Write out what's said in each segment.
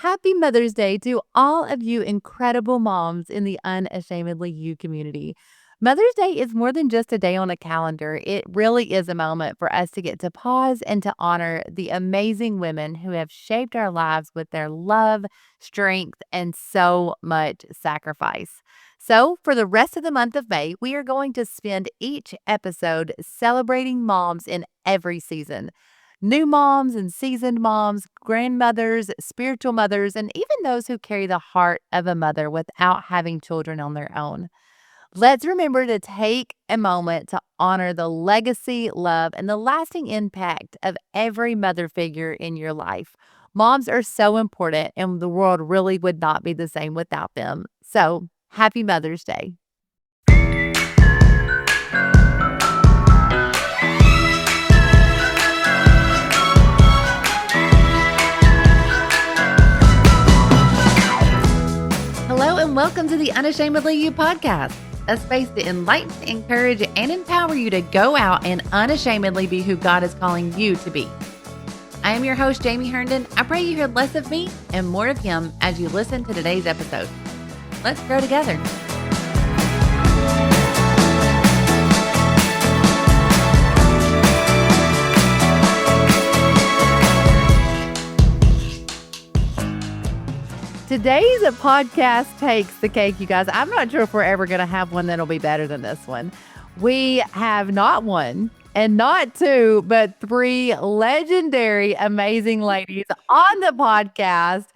happy Mother's Day to all of you incredible moms in the Unashamedly You community. Mother's Day is more than just a day on a calendar. It really is a moment for us to get to pause and to honor the amazing women who have shaped our lives with their love, strength, and so much sacrifice. So, for the rest of the month of May, we are going to spend each episode celebrating moms in every season. New moms and seasoned moms, grandmothers, spiritual mothers, and even those who carry the heart of a mother without having children on their own. Let's remember to take a moment to honor the legacy, love, and the lasting impact of every mother figure in your life. Moms are so important, and the world really would not be the same without them. So, happy Mother's Day. Hello, and welcome to the Unashamedly You podcast, a space to enlighten, encourage, and empower you to go out and unashamedly be who God is calling you to be. I am your host, Jamie Herndon. I pray you hear less of me and more of Him as you listen to today's episode. Let's grow together. Today's podcast takes the cake, you guys. I'm not sure if we're ever going to have one that'll be better than this one. We have not one and not two, but three legendary, amazing ladies on the podcast.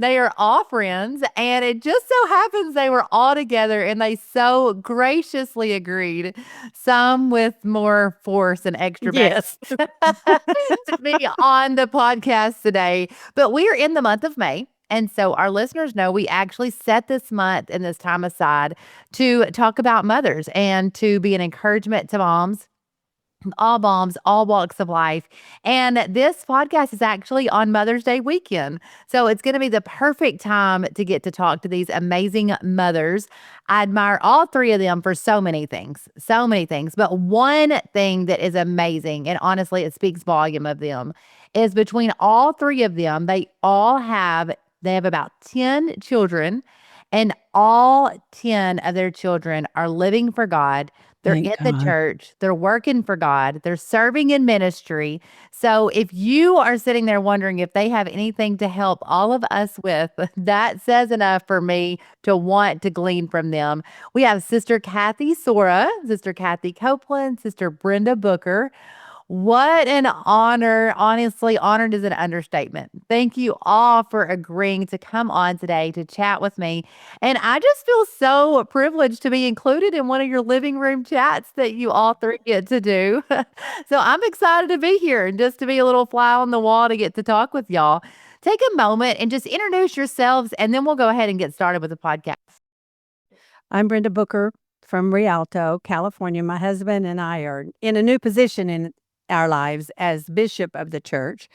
They are all friends, and it just so happens they were all together and they so graciously agreed, some with more force and extra Yes. to be on the podcast today. But we are in the month of May. And so our listeners know we actually set this month and this time aside to talk about mothers and to be an encouragement to moms, all walks of life. And this podcast is actually on Mother's Day weekend. So it's going to be the perfect time to get to talk to these amazing mothers. I admire all three of them for so many things. But one thing that is amazing, and honestly, it speaks volume of them, is between all three of them, they have about 10 children, and all 10 of their children are living for God. They're Thank in the God. church. They're working for God. They're serving in ministry. So if you are sitting there wondering if they have anything to help all of us with, that says enough for me to want to glean from them. We have Sister Sorah, Sister Kathy Copeland, Sister Brenda Booker. What an honor. Honestly, honored is an understatement. Thank you all for agreeing to come on today to chat with me. And I just feel so privileged to be included in one of your living room chats that you all three get to do. So I'm excited to be here and just to be a little fly on the wall to get to talk with y'all. Take a moment and just introduce yourselves, and then we'll go ahead and get started with the podcast. I'm Brenda Booker from Rialto, California. My husband and I are in a new position in our lives as bishop of the church.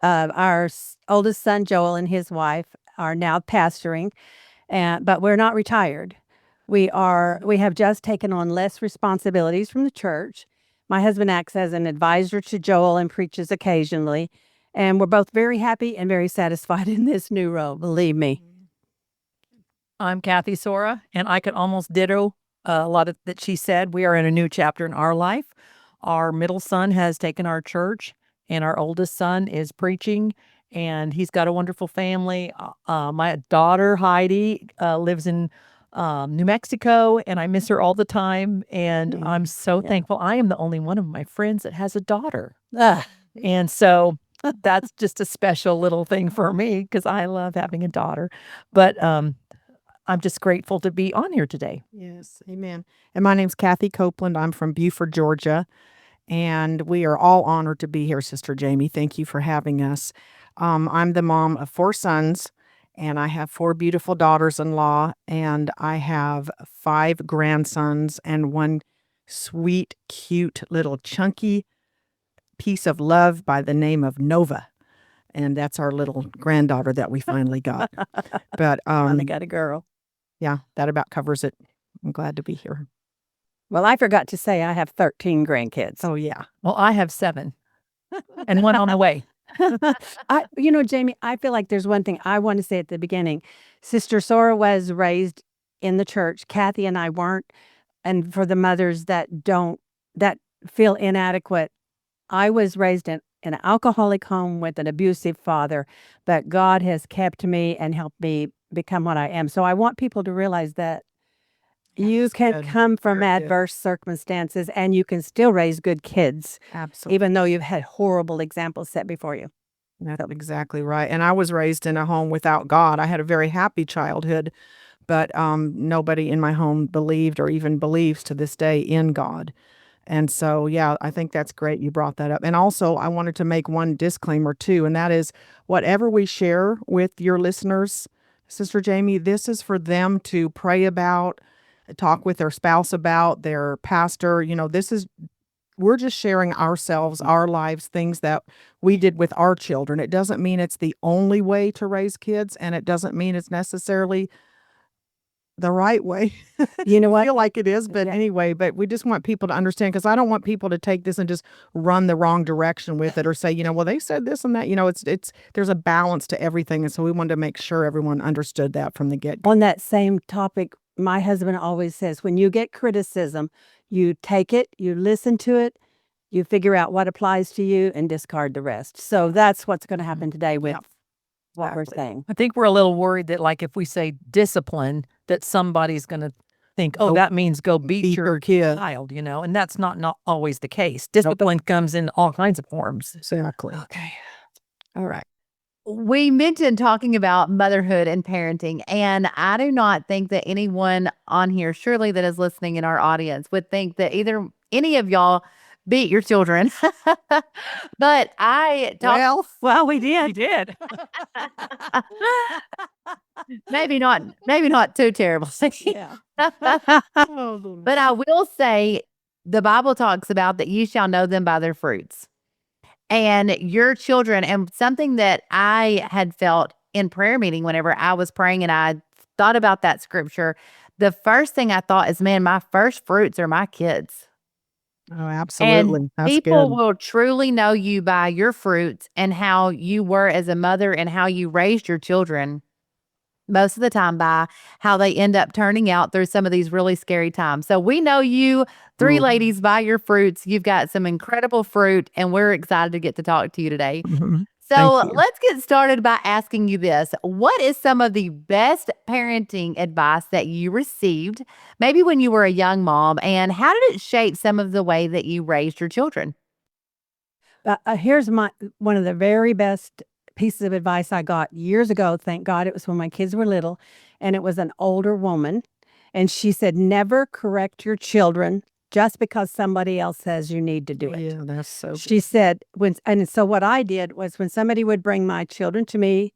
Our oldest son, Joel, and his wife are now pastoring, but we're not retired. We have just taken on less responsibilities from the church. My husband acts as an advisor to Joel and preaches occasionally, and we're both very happy and very satisfied in this new role, believe me. I'm Kathy Sorah, and I could almost ditto a lot of that she said. We are in a new chapter in our life. Our middle son has taken our church, and our oldest son is preaching, and he's got a wonderful family. My daughter, Heidi, lives in New Mexico, and I miss her all the time, and I'm so thankful. I am the only one of my friends that has a daughter. And so that's just a special little thing for me because I love having a daughter. But I'm just grateful to be on here today. Yes, amen. And my name's Kathy Copeland. I'm from Beaufort, Georgia, and we are all honored to be here, Sister Jamie. Thank you for having us. I'm the mom of 4 sons, and I have 4 beautiful daughters-in-law, and I have 5 grandsons and 1 sweet, cute, little chunky piece of love by the name of Nova. And that's our little granddaughter that we finally got. But I got a girl. yeah, that about covers it. I'm glad to be here. Well, I forgot to say I have 13 grandkids. Oh, yeah. Well, I have 7 and 1 on the way. Jamie, I feel like there's one thing I want to say at the beginning. Sister Sorah was raised in the church. Kathy and I weren't. And for the mothers that feel inadequate, I was raised in an alcoholic home with an abusive father, but God has kept me and helped me become what I am. So I want people to realize that you That's can good. come from Very good. adverse circumstances and you can still raise good kids, Absolutely. even though you've had horrible examples set before you. That's exactly right. And I was raised in a home without God. I had a very happy childhood, but nobody in my home believed or even believes to this day in God. And so, yeah, I think that's great you brought that up. And also, I wanted to make one disclaimer too, and that is whatever we share with your listeners, Sister Jamie, this is for them to pray about, talk with their spouse about, their pastor. We're just sharing ourselves, our lives, things that we did with our children. It doesn't mean it's the only way to raise kids, and it doesn't mean it's necessarily the right way. You know I what? feel like it is, but anyway, but we just want people to understand because I don't want people to take this and just run the wrong direction with it or say, well, they said this and that. It's there's a balance to everything, and so we wanted to make sure everyone understood that from the get-go. On that same topic, my husband always says, when you get criticism, you take it, you listen to it, you figure out what applies to you and discard the rest. So that's what's going to happen today with Yep. what we're Exactly. saying. I think we're a little worried that, like, if we say discipline, that somebody's going to think, oh, that means go beat your kid. child, and that's not always the case. Discipline comes in all kinds of forms. Exactly. Okay. All right. We mentioned talking about motherhood and parenting, and I do not think that anyone on here, surely that is listening in our audience, would think that either any of y'all beat your children. But I talk Well, we did. We did. maybe not too terrible. Yeah. But I will say the Bible talks about that you shall know them by their fruits. And your children, and something that I had felt in prayer meeting whenever I was praying and I thought about that scripture, the first thing I thought is, man, my first fruits are my kids. Oh, absolutely. And That's people good. will truly know you by your fruits and how you were as a mother and how you raised your children most of the time by how they end up turning out through some of these really scary times. So we know you three Mm. ladies by your fruits. You've got some incredible fruit, and we're excited to get to talk to you today. Mhm. So Thank you. let's get started by asking you this. What is some of the best parenting advice that you received, maybe when you were a young mom, and how did it shape some of the way that you raised your children? Here's one of the very best pieces of advice I got years ago. Thank God it was when my kids were little, and it was an older woman, and she said, "Never correct your children just because somebody else says you need to do it." Yeah, that's so She said, and so what I did was when somebody would bring my children to me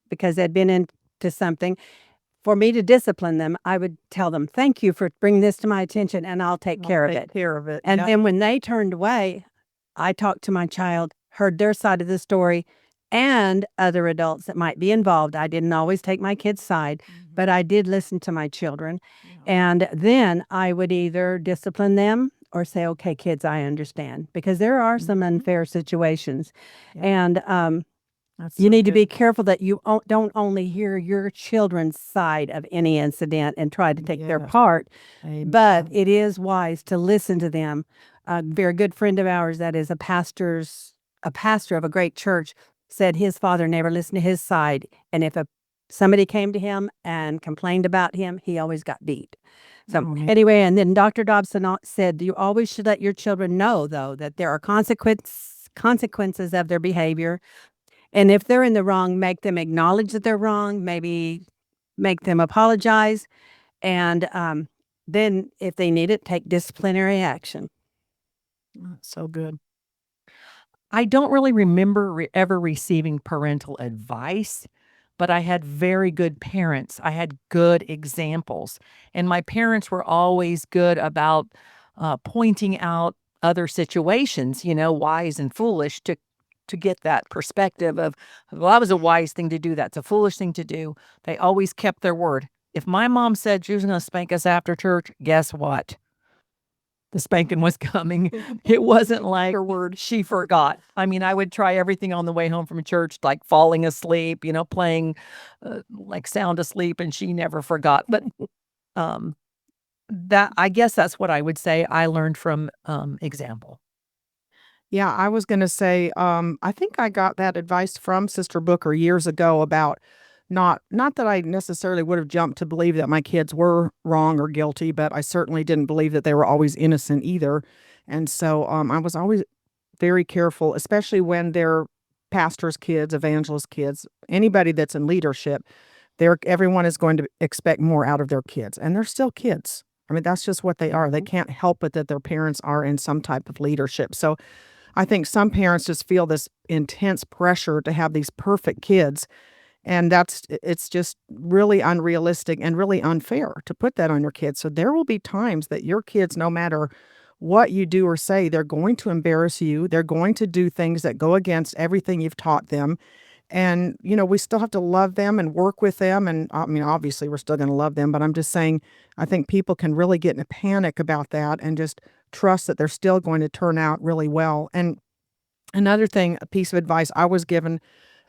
because they'd been into something, for me to discipline them, I would tell them, "Thank you for bringing this to my attention, and I'll take care of it." care of it. And Yeah. then when they turned away, I talked to my child, heard their side of the story, and other adults that might be involved. I didn't always take my kids' side, but I did listen to my children. And then I would either discipline them or say, "Okay, kids, I understand," because there are some unfair situations. And That's you so need to good. be careful that you don't only hear your children's side of any incident and try to take their Yes. part, Amen. but it is wise to listen to them. A very good friend of ours that is a pastor of a great church said his father never listened to his side, and if somebody came to him and complained about him, he always got beat. So Mhm. anyway, and then Dr. Dobson said you always should let your children know, though, that there are consequences of their behavior. And if they're in the wrong, make them acknowledge that they're wrong, maybe make them apologize. And then if they need it, take disciplinary action. So good. I don't really remember ever receiving parental advice, but I had very good parents. I had good examples. And my parents were always good about pointing out other situations, wise and foolish, to get that perspective of, well, that was a wise thing to do. That's a foolish thing to do. They always kept their word. If my mom said she was going to spank us after church, guess what? the spanking was coming. It wasn't like she forgot. I mean, I would try everything on the way home from church, like falling asleep, playing like sound asleep, and she never forgot. But I guess that's what I would say I learned from example. Yeah, I was gonna say, I think I got that advice from Sister Booker years ago about not that I necessarily would have jumped to believe that my kids were wrong or guilty, but I certainly didn't believe that they were always innocent either. And so, I was always very careful, especially when they're pastors' kids, evangelist kids, anybody that's in leadership. Everyone is going to expect more out of their kids, and they're still kids. I mean, that's just what they are. They can't help it that their parents are in some type of leadership. So I think some parents just feel this intense pressure to have these perfect kids, and it's just really unrealistic and really unfair to put that on your kids. So there will be times that your kids, no matter what you do or say, they're going to embarrass you. They're going to do things that go against everything you've taught them. And, we still have to love them and work with them. And I mean, obviously, we're still going to love them, but I'm just saying, I think people can really get in a panic about that and just trust that they're still going to turn out really well. And another thing, a piece of advice I was given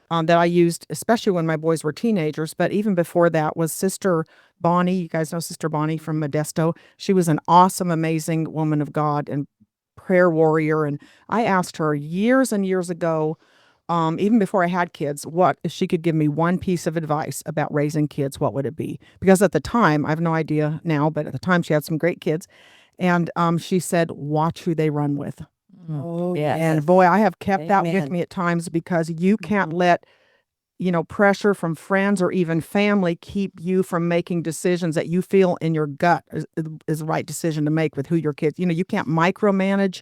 that I used, especially when my boys were teenagers, but even before that, was Sister Bonnie. You guys know Sister Bonnie from Modesto. She was an awesome, amazing woman of God and prayer warrior. And I asked her years and years ago, even before I had kids, what if she could give me one piece of advice about raising kids, what would it be? Because at the time, I have no idea now, but at the time she had some great kids. And she said, watch who they run with. Oh, And boy, I have kept that with Amen. me at times because you can't let, pressure from friends or even family keep you from making decisions that you feel in your gut is the right decision to make with who your kids. You can't micromanage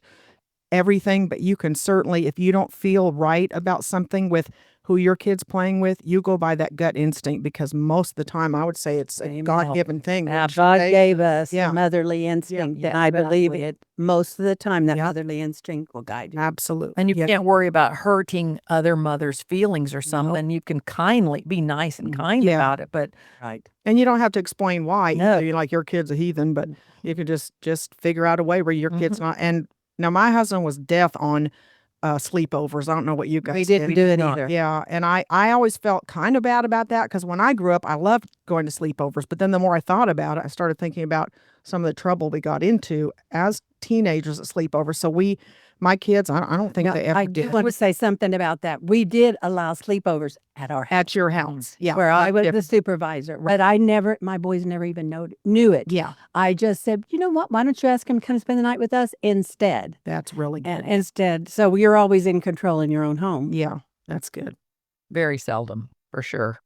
everything, but you can certainly, if you don't feel right about something with who your kid's playing with, you go by that gut instinct because most of the time I would say it's a Amen. God-given thing. Now, wouldn't you God say? gave us Yeah. a motherly instinct, Yeah, and I believe exactly. it most of the time. That Yeah. motherly instinct will guide you. Absolutely. And you Yeah. can't worry about hurting other mothers' feelings or something. You can kindly be nice and kind Yeah. about it, but Right. And you don't have to explain why No. either. You're like, your kid's a heathen, but you could just figure out a way where your kid's not. And now my husband was death on sleepovers. I don't know what you guys We didn't do it either. Yeah, and I always felt kind of bad about that because when I grew up, I loved going to sleepovers. But then the more I thought about it, I started thinking about some of the trouble we got into as teenagers at sleepovers. So my kids, I don't think Now, they ever I do did. want to say something about that. We did allow sleepovers at our house, At your house. Yeah. where I that's was the different. supervisor, but my boys never even knew it. Yeah, I just said, you know what? Why don't you ask them to come spend the night with us instead? that's really good. And instead, so you're always in control in your own home. Yeah, that's good. very seldom, for sure.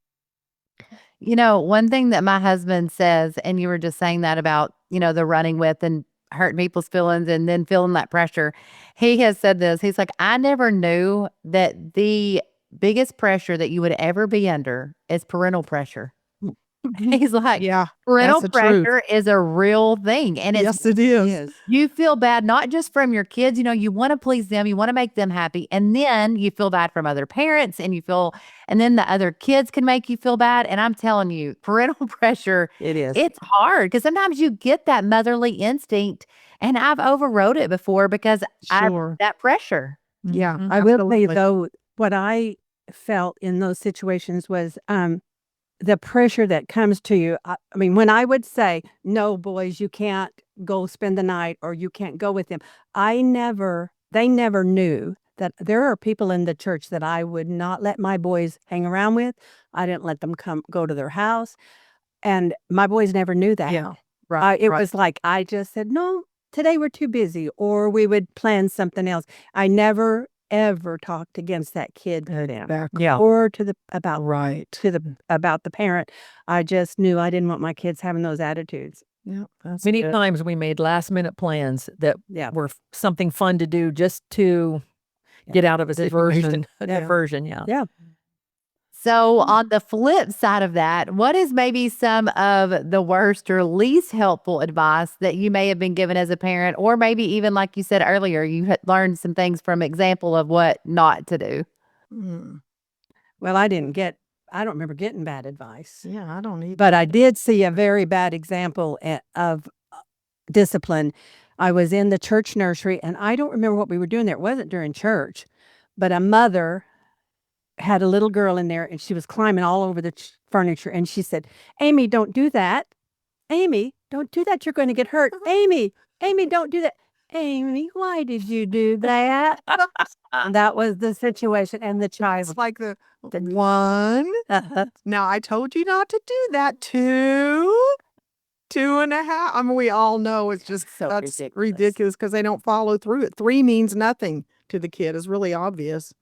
One thing that my husband says, and you were just saying that about, the running with and hurting people's feelings and then feeling that pressure. He has said this. He's like, I never knew that the biggest pressure that you would ever be under is parental pressure. He's like, Yeah, parental that's the truth. pressure is a real thing. And it's Yes, it is. Yes. you feel bad, not just from your kids, you want to please them, you want to make them happy. And then you feel bad from other parents and then the other kids can make you feel bad. And I'm telling you, parental pressure, It is. it's hard because sometimes you get that motherly instinct. And I've overrode it before because Sure. that pressure. Yeah, I will tell you absolutely. though, what I felt in those situations was the pressure that comes to you. I mean, when I would say, no, boys, you can't go spend the night or you can't go with them, they never knew that there are people in the church that I would not let my boys hang around with. I didn't let them go to their house. And my boys never knew that. Yeah, right. It right. was like, I just said, no, today we're too busy, or we would plan something else. I never, ever talked against that kid to them Exactly. Yeah. or about Right. about the parent. I just knew I didn't want my kids having those attitudes. Yeah, that's Many good. times we made last minute plans that Yeah. were something fun to do just to get out of a Situation. diversion. Yeah. Yeah. So on the flip side of that, what is maybe some of the worst or least helpful advice that you may have been given as a parent, or maybe even like you said earlier, you had learned some things from example of what not to do? Mm. Well, I don't remember getting bad advice, Yeah, I don't either. but I did see a very bad example of discipline. I was in the church nursery, and I don't remember what we were doing there. It wasn't during church, but a mother had a little girl in there, and she was climbing all over the furniture, and she said, "Amy, don't do that. Amy, don't do that. You're going to get hurt. Amy, Amy, don't do that. Amy, why did you do that?" And that was the situation, and the child. It's like the one. Now I told you not to do that. Two. 2.5. I mean, we all know it's just So that's ridiculous. ridiculous because they don't follow through it. 3 means nothing to the kid. It's really obvious.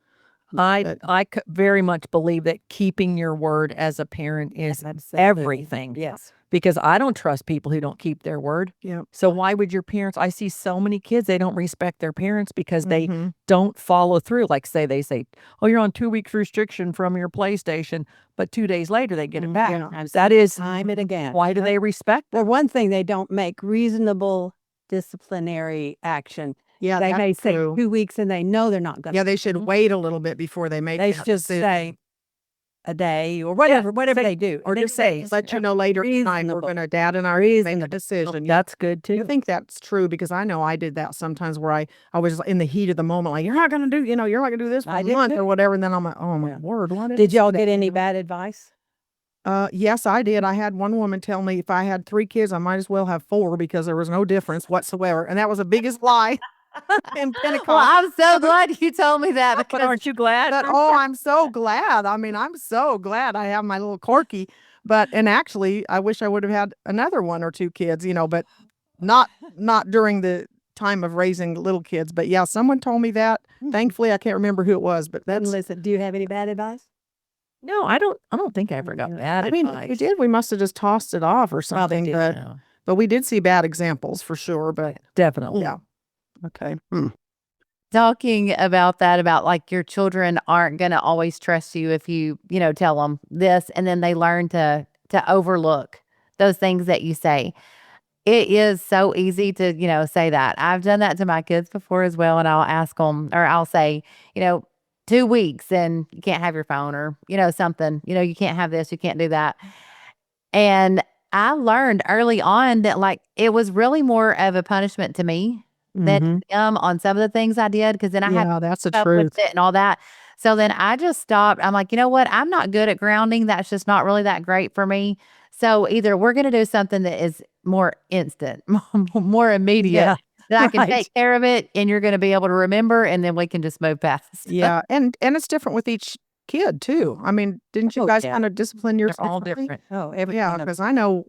But- I very much believe that keeping your word as a parent is everything. Yes. Because I don't trust people who don't keep their word. Yeah. So why would your parents? I see so many kids, they don't respect their parents because they Mhm. don't follow through. Like they say, "Oh, you're on 2 weeks restriction from your PlayStation," but 2 days later they get it back. Yeah. That is Time and again. why do they respect? The one thing, they don't make reasonable disciplinary action. Yeah, They may that's say true. 2 weeks, and they know they're not going to. Yeah, they should wait a little bit before they make They that should just decision. say a day or whatever they do. Or They just say, let you know later tonight we're reasonable. going to, Dad and I are make a decision. Yeah. That's good I too. think that's true because I know I did that sometimes where I was in the heat of the moment, like, you're not going to do, you're not going to do this for I a did month too. or whatever. And then I'm like, oh my Yeah. word, what Did y'all get any bad advice? Yes, I did. I had one woman tell me if I had 3 kids, I might as well have 4 because there was no difference whatsoever. And that was the biggest lie in Pentecost. Well, I'm so glad you told me that But because aren't you glad? But, oh, I'm so glad. I mean, I'm so glad I have my little Corky. And actually, I wish I would have had another 1 or 2 kids, but not during the time of raising little kids. But yeah, someone told me that. Thankfully, I can't remember who it was, but Then that's. listen, do you have any bad advice? No, I don't think I ever got bad I mean, if advice. we did. We must have just tossed it off or something. No, But we did see bad examples for sure. But definitely. yeah, okay. talking about that, about like your children aren't going to always trust you if you, tell them this, and then they learn to overlook those things that you say. It is so easy to, say that. I've done that to my kids before as well. And I'll ask them, or I'll say, 2 weeks and you can't have your phone, or, something, you can't have this, you can't do that. And I learned early on that like it was really more of a punishment to me than on some of the things I did. Cause then I had Yeah, that's the to up with truth. it and all that. So then I just stopped. I'm like, you know what? I'm not good at grounding. That's just not really that great for me. So either we're going to do something that is more instant, more immediate, Yeah, that I can right. take care of it, and you're going to be able to remember, and then we can just move past. Yeah, and it's different with each kid too. I mean, didn't you Oh, guys yeah. kind of discipline yours They're all differently? different. Oh, every Yeah, one of because I know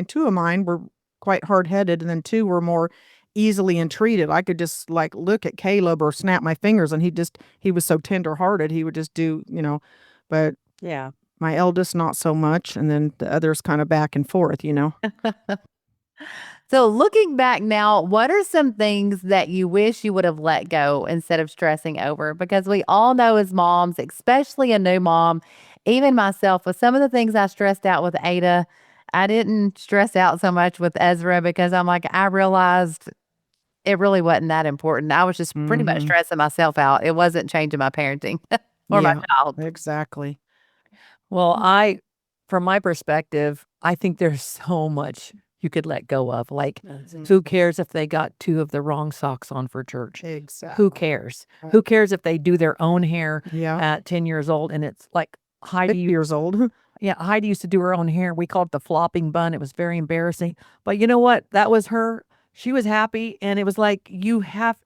2 of mine were quite hard-headed, and then 2 were more easily entreated. I could just like look at Caleb or snap my fingers, and he was so tender-hearted. He would just do, but yeah. my eldest not so much, and then the others kind of back and forth. So looking back now, what are some things that you wish you would have let go instead of stressing over? Because we all know as moms, especially a new mom, even myself, with some of the things I stressed out with Ada, I didn't stress out so much with Ezra because I'm like, I realized it really wasn't that important. I was just pretty much Mhm. stressing myself out. It wasn't changing my parenting or my Yeah. child. Exactly. Well, from my perspective, I think there's so much you could let go of. Like, who cares if they got 2 of the wrong socks on for church? Exactly. Who cares? Who cares if they do their own hair Yeah. at 10 years old? And it's like 6 Heidi, years old. yeah, Heidi used to do her own hair. We called it the flopping bun. It was very embarrassing. But you know what? That was her. She was happy. And it was like,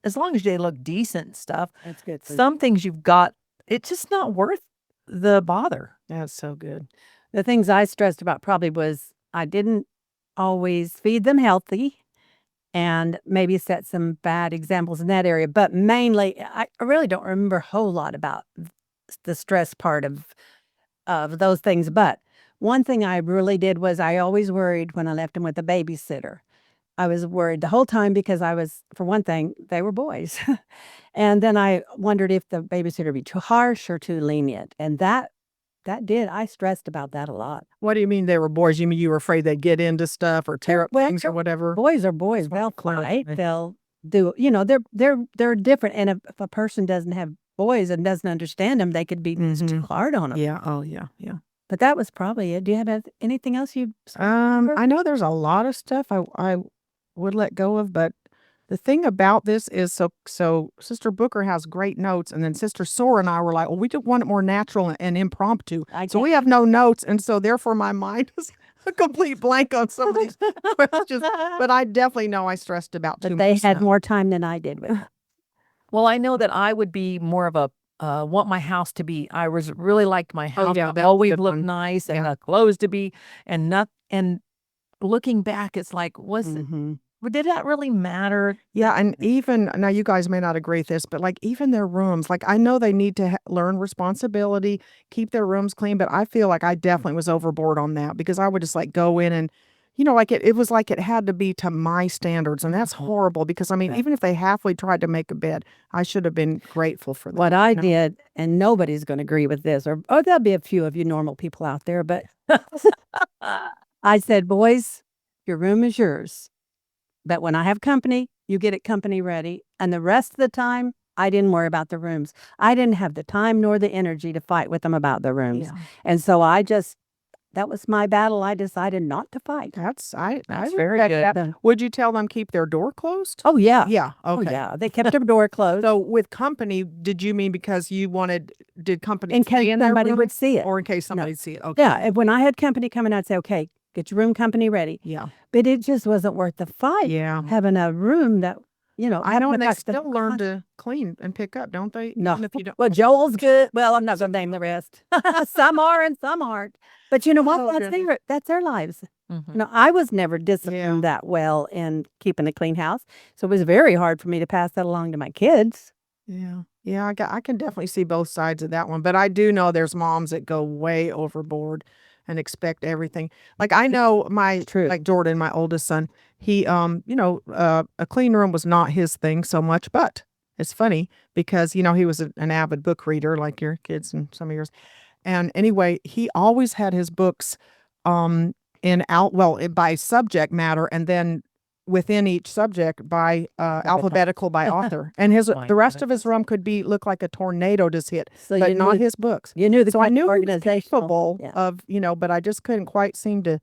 as long as they look decent and stuff, That's good. some things you've got, it's just not worth the bother. That's so good. The things I stressed about probably was I didn't always feed them healthy, and maybe set some bad examples in that area. But mainly, I really don't remember a whole lot about the stress part of those things. But one thing I really did was I always worried when I left them with a babysitter. I was worried the whole time because for one thing, they were boys. And then I wondered if the babysitter would be too harsh or too lenient. And I stressed about that a lot. What do you mean they were boys? You mean you were afraid they'd get into stuff or tear up things or whatever? Boys are boys. They'll fight. They'll do, they're different. And if a person doesn't have boys and doesn't understand them, they could be too hard on them. Yeah. Oh, yeah. Yeah. But that was probably it. Do you have anything else you? I know there's a lot of stuff I would let go of, but The thing about this is so Sister Booker has great notes, and then Sister Sorah and I were like, well, we just want it more natural and impromptu. So we have no notes, and so therefore my mind is a complete blank on some of these questions. But I definitely know I stressed about too But much they had stuff. more time than I did with it. Well, I know that I would be more of a want my house to be. I was really liked my house yeah, to that's a always good look one. nice and Yeah. the clothes to be and not and looking back, it's like Mhm. did that really matter? Yeah, and even now you guys may not agree with this, but like even their rooms, like I know they need to learn responsibility, keep their rooms clean, but I feel like I definitely was overboard on that because I would just like go in and like it was like it had to be to my standards, and that's horrible because I mean, even if they halfway tried to make a bed, I should have been grateful for that. What I did, and nobody's going to agree with this, or there'll be a few of you normal people out there, but I said, boys, your room is yours. But when I have company, you get it company ready. And the rest of the time, I didn't worry about the rooms. I didn't have the time nor the energy to fight with them about the rooms. Yeah. And so that was my battle. I decided not to fight. I That's very respect good. that. Would you tell them keep their door closed? Oh, yeah. Yeah. Oh, Okay. yeah. They kept their door closed. So with company, did you mean because you did company in stay case in their somebody room? would see it. Or in case somebody'd see it? Okay. Yeah. And when I had company coming, I'd say, okay, get your room company ready. Yeah. But it just wasn't worth the fight. Yeah. Having a room that, I know, and they without the still learn to clean and pick up, don't they? No. Even if you don't. Well, Joel's good. Well, I'm not going to name the rest. Some are and some aren't. But you know what? Oh, That's their lives. Mhm. No, I was never disciplined that well in keeping a clean house. So it was very hard for me to pass that along to my kids. Yeah. Yeah, I can definitely see both sides of that one. But I do know there's moms that go way overboard and expect everything. Like I know like Jordan, my oldest son, he a clean room was not his thing so much, but it's funny because he was an avid book reader like your kids and some of yours. And anyway, he always had his books by subject matter, and then within each subject by alphabetical by author. And the rest of his room could look like a tornado just hit, So but you not knew, his books. you knew the So I knew he was organizational. capable of, but I just couldn't quite seem to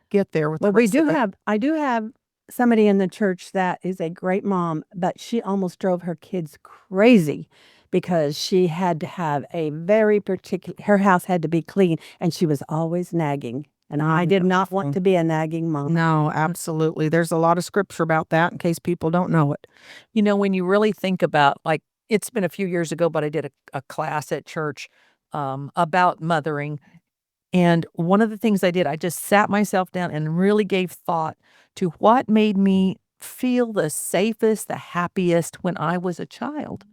get there with Well, the rest of it. I do have somebody in the church that is a great mom, but she almost drove her kids crazy because she had to have a very particular, her house had to be clean, and she was always nagging. And I did not want to be a nagging mom. No, absolutely. There's a lot of scripture about that in case people don't know it. When you really think about, like, it's been a few years ago, but I did a class at church about mothering. And one of the things I did, I just sat myself down and really gave thought to what made me feel the safest, the happiest when I was a child.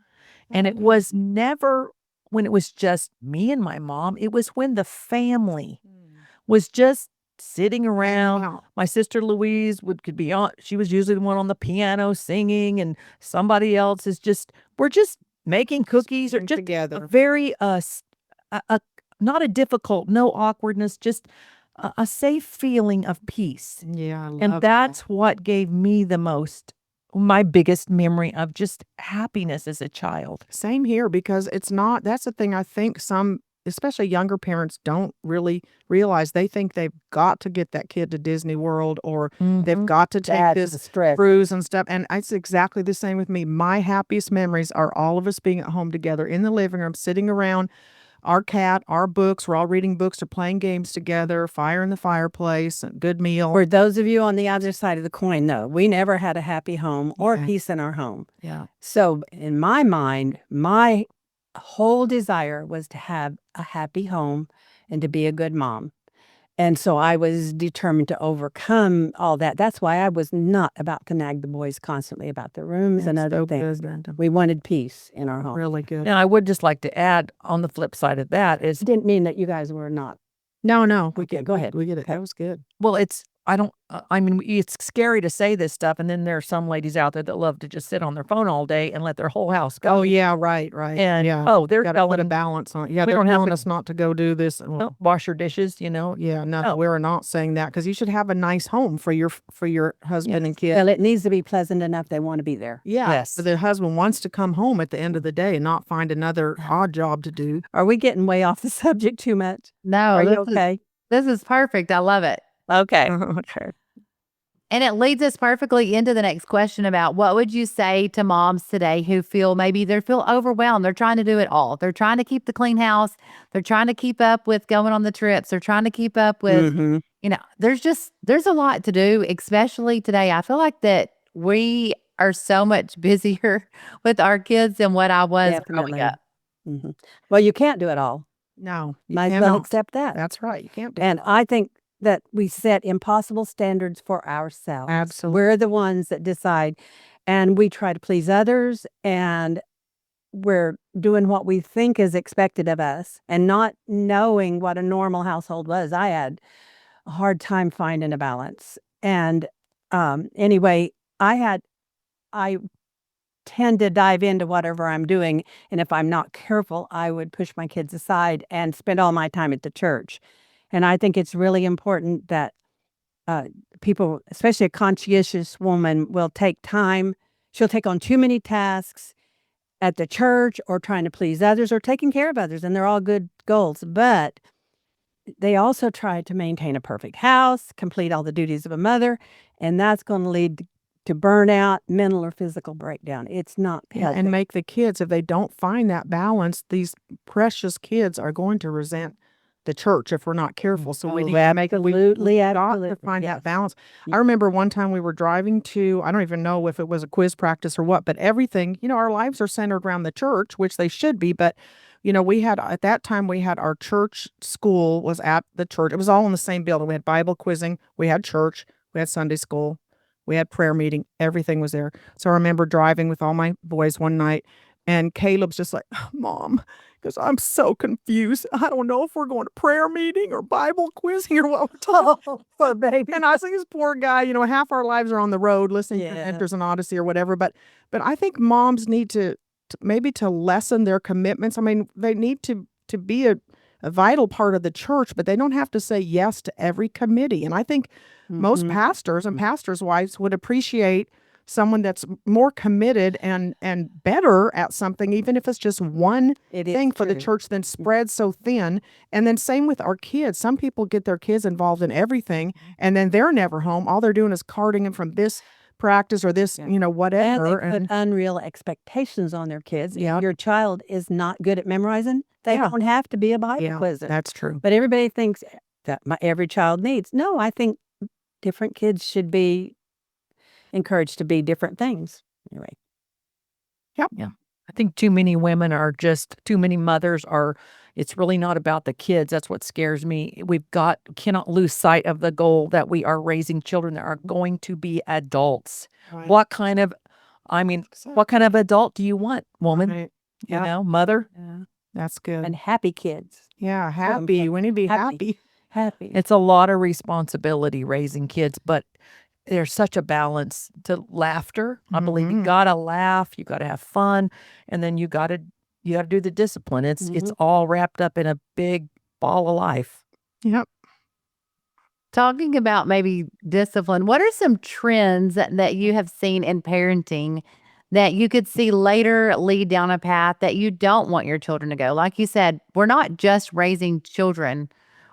And it was never when it was just me and my mom. It was when the family was just sitting around. Wow. My sister Louise could be on. She was usually the one on the piano singing, and somebody else we're just making cookies or just together. a very not a difficult, no awkwardness, just a safe feeling of peace. Yeah, I love And that's what gave me my biggest memory of just happiness as a child. Same here, because that's the thing I think some, especially younger parents, don't really realize. They think they've got to get that kid to Disney World, or they've got to take That's this the stress. cruise and stuff. And it's exactly the same with me. My happiest memories are all of us being at home together in the living room, sitting around our cat, our books. We're all reading books or playing games together, fire in the fireplace, a good meal. For those of you on the other side of the coin, no, we never had a happy home or peace in our home. Yeah. So in my mind, my whole desire was to have a happy home and to be a good mom. And so I was determined to overcome all that. That's why I was not about to nag the boys constantly about the rooms and other things. We wanted peace in our home. Really good. And I would just like to add, on the flip side of that is, It didn't mean that you guys were not. No, Okay, go ahead. We get it. That was good. well, it's scary to say this stuff, and then there are some ladies out there that love to just sit on their phone all day and let their whole house go. Oh yeah, right. And yeah, they're got to put a telling balance on it. Yeah, we they're don't have telling to- us not to go do this. Well, wash your dishes, yeah, no, Oh. we're not saying that, because you should have a nice home for your husband and kids. Well, it needs to be pleasant enough they want to be there. Yeah, Yes. but the husband wants to come home at the end of the day and not find another odd job to do. Are we getting way off the subject too much? No, Are you okay? this is perfect. I love it. Okay. And it leads us perfectly into the next question about what would you say to moms today who feel maybe they feel overwhelmed? They're trying to do it all. They're trying to keep the clean house. They're trying to keep up with going on the trips. They're trying to keep up with, Mhm. there's a lot to do, especially today. I feel like that we are so much busier with our kids than what I was growing Definitely. up. Mhm. Well, you can't do it all. No, you Might as well cannot. accept that. That's right. You can't do And I think that we set impossible standards for ourselves. Absolutely. We're the ones that decide, and we try to please others, and we're doing what we think is expected of us and not knowing what a normal household was. I had a hard time finding a balance. And anyway, I tend to dive into whatever I'm doing. And if I'm not careful, I would push my kids aside and spend all my time at the church. And I think it's really important that people, especially a conscientious woman, will take time. She'll take on too many tasks at the church or trying to please others or taking care of others. And they're all good goals. But they also try to maintain a perfect house, complete all the duties of a mother. And that's going to lead to burnout, mental or physical breakdown. It's not Yeah, healthy. and make the kids, if they don't find that balance, these precious kids are going to resent the church if we're not careful. So we Oh, need to make we've absolutely, got to absolutely, find yes. that balance. Yeah. I remember one time we were driving to, I don't even know if it was a quiz practice or what, but everything, our lives are centered around the church, which they should be. But, we had, at that time, we had our church school was at the church. It was all in the same building. We had Bible quizzing, we had church, we had Sunday school, we had prayer meeting, everything was there. So I remember driving with all my boys one night, and Caleb's just like, Mom, because I'm so confused. I don't know if we're going to prayer meeting or Bible quizzing or what we're talking. Oh, poor baby. And I think this poor guy, half our lives are on the road listening to Yeah. Enters an Odyssey or whatever. But I think moms need to maybe to lessen their commitments. I mean, they need to be a vital part of the church, but they don't have to say yes to every committee. And I think most Mhm. pastors and pastors' wives would appreciate someone that's more committed and better at something, even if it's just one It is thing for the true. church, than spread so thin. And then same with our kids. Some people get their kids involved in everything, and then they're never home. All they're doing is carting them from this practice or this, Yeah. And whatever. they put unreal expectations on their kids. Yeah. If your child is not good at memorizing, they Yeah. don't have to be a Bible Yeah, quizzer. that's true. But everybody thinks that every child needs. No, I think different kids should be encouraged to be different things. Anyway. I think too many women are just too many mothers are it's really not about the kids. That's what scares me. Cannot lose sight of the goal that we are raising children that are going to be adults. Right. What kind of adult do you want, woman? Right. You Yeah. know, mother? Yeah. That's good. And happy kids. Yeah, So happy. important. We need to be Happy. happy. Happy. It's a lot of responsibility raising kids, but there's such a balance to laughter. I believe you Mhm. gotta laugh, you gotta have fun, and then you gotta do the discipline. It's all wrapped up in a big ball of life. Yep. Talking about maybe discipline, what are some trends that you have seen in parenting that you could see later lead down a path that you don't want your children to go? Like you said, we're not just raising children,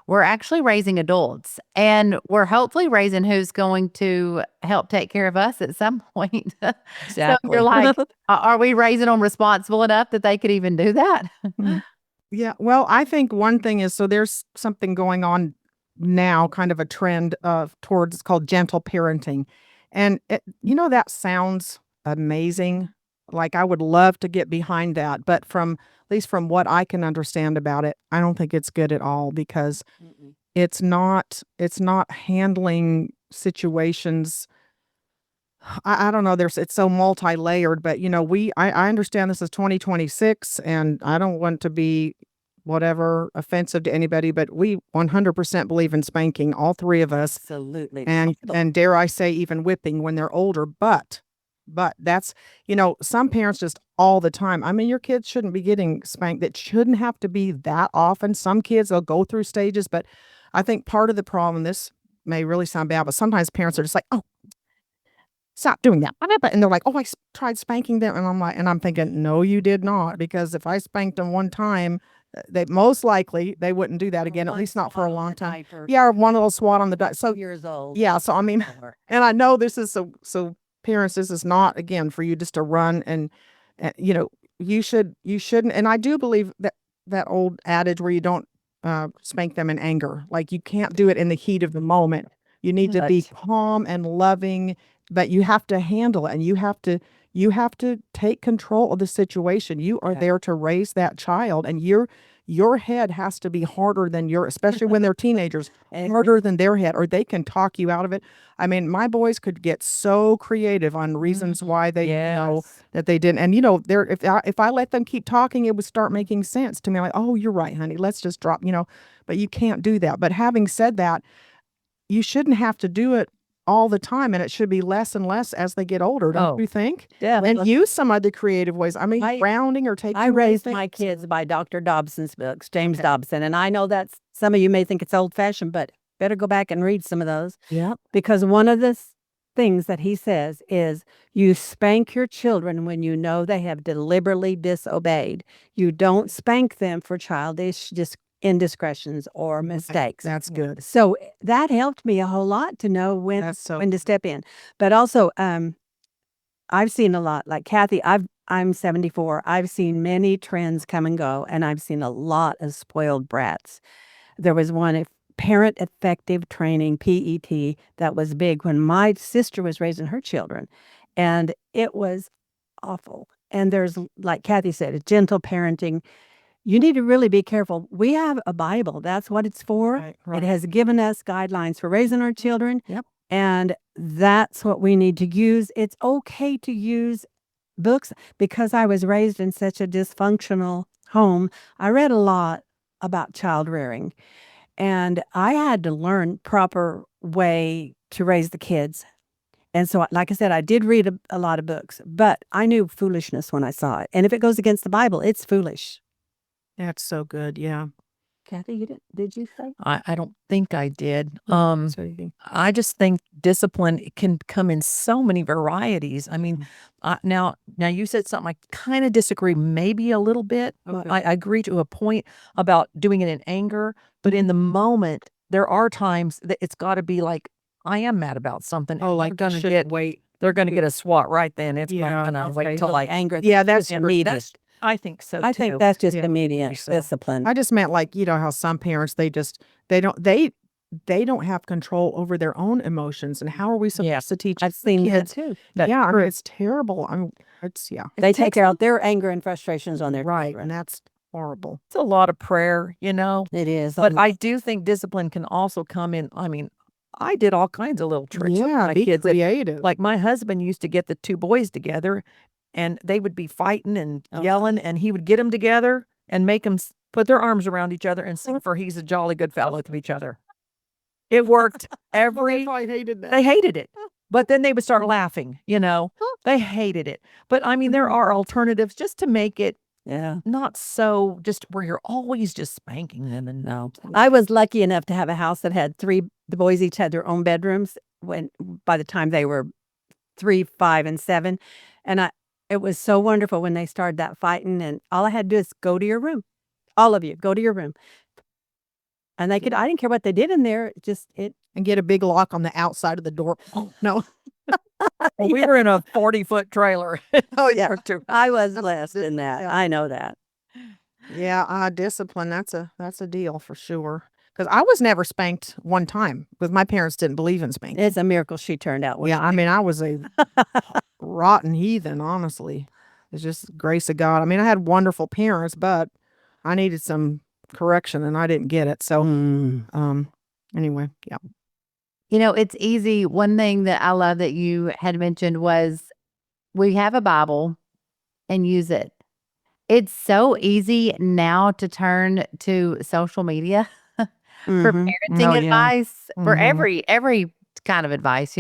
we're actually raising adults, and we're hopefully raising who's going to help take care of us at some point. So Exactly. you're like, are we raising them responsible enough that they could even do that? Mm. Yeah. Well, I think one thing is, so there's something going on now, kind of a trend towards, it's called gentle parenting. And that sounds amazing. Like I would love to get behind that, but at least from what I can understand about it, I don't think it's good at all, because it's not handling situations. I don't know. It's so multi-layered, but I understand this is 2026, and I don't want to be whatever offensive to anybody, but we 100% believe in spanking, all three of us, Absolutely. and dare I say even whipping when they're older. But that's some parents just all the time. I mean, your kids shouldn't be getting spanked. That shouldn't have to be that often. Some kids, they'll go through stages, but I think part of the problem, this may really sound bad, but sometimes parents are just like, oh, stop doing that. And they're like, oh, tried spanking them. And I'm thinking, no, you did not. Because if I spanked them one time, They most likely they wouldn't do that again, at least not for a long time. Yeah, or one little swat on the diaper. So years old. yeah, so I mean, and I know this is so parents, this is not again for you just to run and you shouldn't. And I do believe that old adage where you don't spank them in anger. Like you can't do it in the heat of the moment. You need to be calm and loving, but you have to handle it, and you have to take control of the situation. You are there to raise that child, and your head has to be harder than especially when they're teenagers, harder than their head, or they can talk you out of it. I mean, my boys could get so creative on reasons why they know that they didn't. And they're if I let them keep talking, it would start making sense to me. Like, oh, you're right, honey. Let's just drop. But you can't do that. But having said that, you shouldn't have to do it all the time, and it should be less and less as they get older, don't you think? Yeah. And use some other creative ways. I mean, grounding or taking. I raised my kids by Dr. Dobson's books, James Dobson, and I know that some of you may think it's old-fashioned, but better go back and read some of those. Yeah. Because one of the things that he says is you spank your children when you know they have deliberately disobeyed. You don't spank them for childish indiscretions or mistakes. That's good. So that helped me a whole lot to know when to step in. But also, I've seen a lot. Like Kathy, I'm 74. I've seen many trends come and go, and I've seen a lot of spoiled brats. There was one parent effective training, PET, that was big when my sister was raising her children, and it was awful. And there's, like Kathy said, a gentle parenting. You need to really be careful. We have a Bible. That's what it's for. Right. It has given us guidelines for raising our children. Yep. And that's what we need to use. It's okay to use books. Because I was raised in such a dysfunctional home, I read a lot about child rearing. And I had to learn proper way to raise the kids. And so, like I said, I did read a lot of books, but I knew foolishness when I saw it. And if it goes against the Bible, it's foolish. That's so good. Yeah. Kathy, did you say? I don't think I did. So you think? I just think discipline can come in so many varieties. I mean, now you said something I kind of disagree, maybe a little bit. Okay. I agree to a point about doing it in anger, but in the moment, there are times that it's got to be like, I am mad about something. Oh, like they're you gonna shouldn't wait. they're gonna get a swat right then. It's Yeah, not gonna wait Okay, till so like anger. Yeah, that's immediate. I think so I too. think that's just Yeah. immediate So. discipline. I just meant like, how some parents, they don't have control over their own emotions. And how are we supposed to teach I've seen that kids? too. Yeah, I mean, it's terrible. They take out their anger and frustrations on their right, children. and that's horrible. It's a lot of prayer, It is. But I do think discipline can also come in. I mean, I did all kinds of little tricks with Yeah, my be kids. creative. Like my husband used to get the two boys together, and they would be fighting and yelling, and he would get them together and make them put their arms around each other and sing for "He's a Jolly Good Fellow" to each other. It worked every. I hated that. They hated it, but then they would start laughing. They hated it. But I mean, there are alternatives just to make it not so just where you're always just spanking them. And no, I was lucky enough to have a house that had the boys each had their own bedrooms by the time they were 3, 5, and 7. And it was so wonderful when they started that fighting, and all I had to do is go to your room. All of you, go to your room. And I didn't care what they did in there, And get a big lock on the outside of the door. Oh, no. well, we were in a 40-foot trailer. Oh, yeah. I was blessed in that. I know that. Yeah, discipline, that's a deal for sure. Because I was never spanked one time, because my parents didn't believe in spanking. It's a miracle she turned out. Yeah, I mean, I was a rotten heathen, honestly. It's just grace of God. I mean, I had wonderful parents, but I needed some correction, and I didn't get it. So, anyway, yeah. It's easy. One thing that I love that you had mentioned was we have a Bible and use it. It's so easy now to turn to social media for parenting advice, for every kind of advice,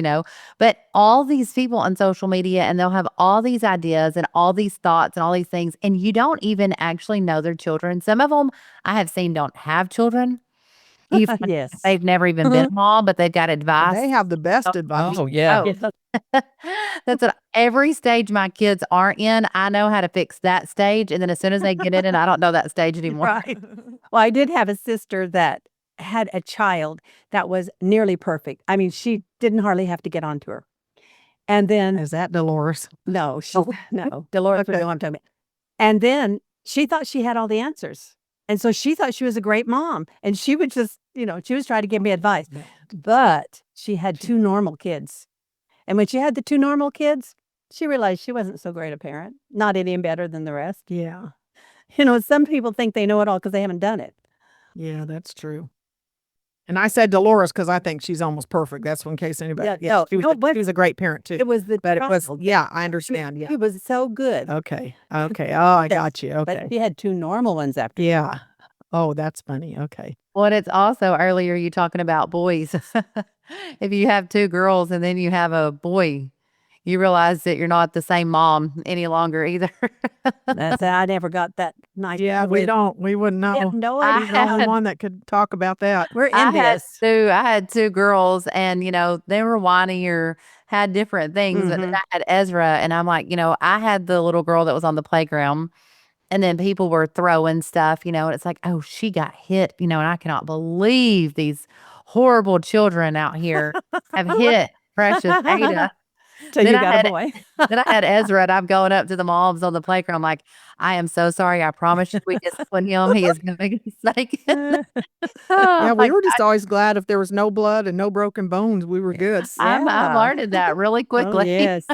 But all these people on social media, and they'll have all these ideas and all these thoughts and all these things, and you don't even actually know their children. Some of them I have seen don't have children. even Yes. they've never even been a mom, but they've got advice. They have the best advice. Oh, yeah. Oh. That's what every stage my kids aren't in, I know how to fix that stage, and then as soon as they get in it, I don't know that stage anymore. Right. Well, I did have a sister that had a child that was nearly perfect. I mean, she didn't hardly have to get onto her. And then Is that Dolores? no, no, Dolores would Okay. know what I'm talking about. And then she thought she had all the answers. And so she thought she was a great mom. And she would just, she was trying to give me advice. But she had 2 normal kids. And when she had the 2 normal kids, she realized she wasn't so great a parent, not any better than the rest. Yeah. Some people think they know it all because they haven't done it. Yeah, that's true. And I said Dolores because I think she's almost perfect. That's in case anybody. Yeah, she was a great parent too. It was the But it was, child. yeah, I understand. Yeah. She was so good. Okay. Okay. Oh, I got you. Okay. But she had 2 normal ones after. Yeah. Oh, that's funny. Okay. Well, and it's also earlier you talking about boys. If you have 2 girls and then you have a boy, you realize that you're not the same mom any longer either. I never got that nice. Yeah, we wouldn't We know. have no I He's idea. the only one that could talk about that. We're I envious. had 2 girls and, they were whiny or had different things, but then I had Ezra and I'm like, I had the little girl that was on the playground and then people were throwing stuff, and it's like, oh, she got hit, and I cannot believe these horrible children out here have hit precious Ada. So Then you I got had a boy. Then I had Ezra, and I'm going up to the moms on the playground like, I am so sorry. I promise you we discipline him. He is going to get snake. Yeah, we Like, were just always glad if there was no blood and no broken bones, we were good. I'm Yeah. learning that really Oh, quickly. yes.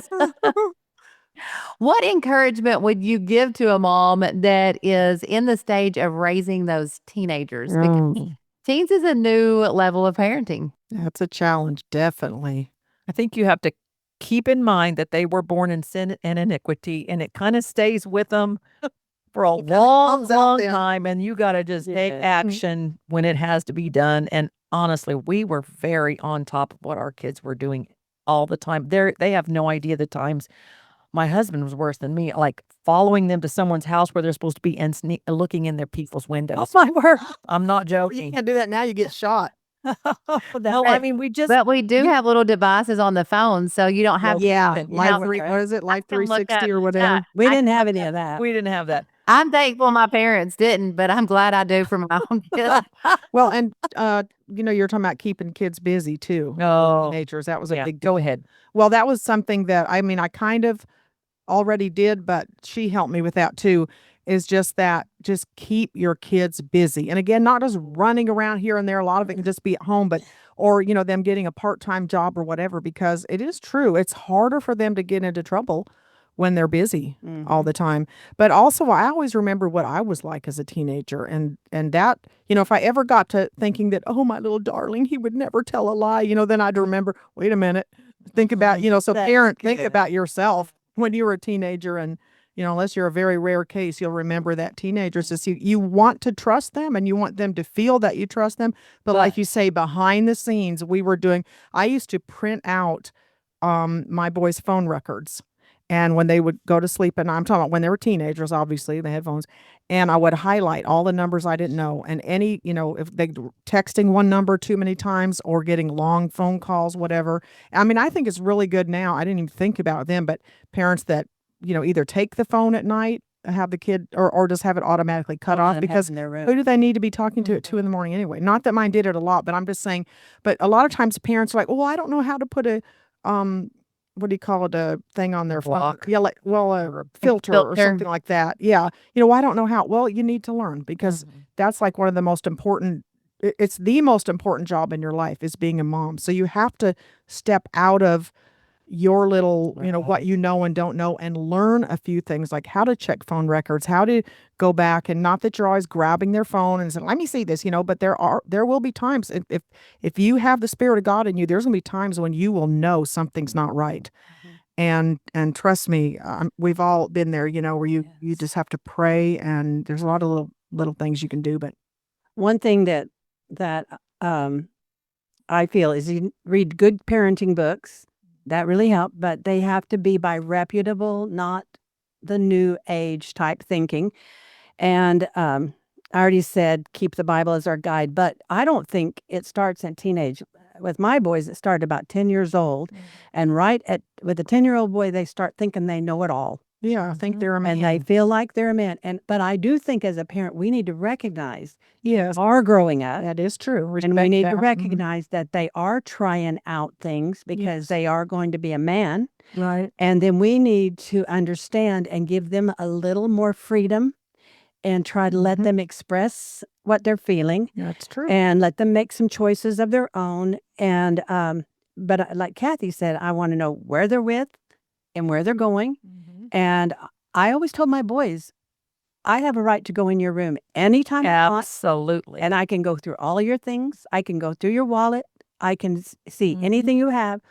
What encouragement would you give to a mom that is in the stage of raising those teenagers? Because teens is a new level of parenting. That's a challenge, definitely. I think you have to keep in mind that they were born in sin and iniquity, and it kind of stays with them for a long, comes out long then. time. And you got to just take Yeah. action when it has to be done. And honestly, we were very on top of what our kids were doing all the time. They have no idea the times. My husband was worse than me, like following them to someone's house where they're supposed to be and looking in their people's windows. Oh, my word. I'm not You joking. can't do that now, you get shot. No, I mean, we just But we do have little devices on the phone, so you don't have Yeah, and Life now- what is it? Life can look 360 up- or whatever. We I didn't can have look any up- of that. we didn't have that. I'm thankful my parents didn't, but I'm glad I do for my own kids. Well, and you're talking about keeping kids busy too. Oh, Teenagers, that was a yeah. big Go ahead. Well, that was something that I kind of already did, but she helped me with that too. Is just keep your kids busy. And again, not just running around here and there. A lot of it can just be at home, but or them getting a part-time job or whatever, because it is true. It's harder for them to get into trouble when they're busy all the time. But also I always remember what I was like as a teenager, and that, if I ever got to thinking that, oh, my little darling, he would never tell a lie, then I'd remember, wait a minute, think about, so That's parent, think good. about yourself when you were a teenager. And unless you're a very rare case, you'll remember that teenagers is you want to trust them and you want them to feel that you trust them. But like you say, behind the scenes, I used to print out my boys' phone records. And when they would go to sleep, and I'm talking about when they were teenagers, obviously they had phones, and I would highlight all the numbers I didn't know. And any, if they texting one number too many times or getting long phone calls, whatever. I think it's really good now. I didn't even think about them, but parents that, either take the phone at night, have the kid, or just have it automatically cut off, because in their room. who do they need to be talking to at 2 a.m. anyway? Not that mine did it a lot, but I'm just saying, but a lot of times parents are like, well, I don't know how to put a, what do you call it, a thing on their phone? Block. Yeah, like, well, a filter or something like that. Yeah. I don't know how. Well, you need to learn, because that's like one of the most important, it's the most important job in your life is being a mom. So you have to step out of your little, what you know and don't know, and learn a few things, like how to check phone records, how to go back, and not that you're always grabbing their phone and saying, let me see this, but there will be times, if you have the Spirit of God in you, there's gonna be times when you will know something's not right. And trust me, we've all been there, where you just have to pray, and there's a lot of little things you can do. But One thing that I feel is you read good parenting books. That really help, but they have to be by reputable, not the new age type thinking. And I already said keep the Bible as our guide, but I don't think it starts at teenage. With my boys, it started about 10 years old. And with a 10-year-old boy, they start thinking they know it all. Yeah, I think they're a man. And they feel like they're a man. But I do think as a parent, we need to recognize Yes, are growing up. that is true. And we need to Respect that. recognize that they are trying out things because they are going to be a man. Right. And then we need to understand and give them a little more freedom and try to let them express what they're feeling That's true. and let them make some choices of their own. And, but like Kathy said, I want to know where they're with and where they're going. And I always told my boys, I have a right to go in your room anytime I want, Absolutely. and I can go through all of your things. I can go through your wallet. I can see anything you have.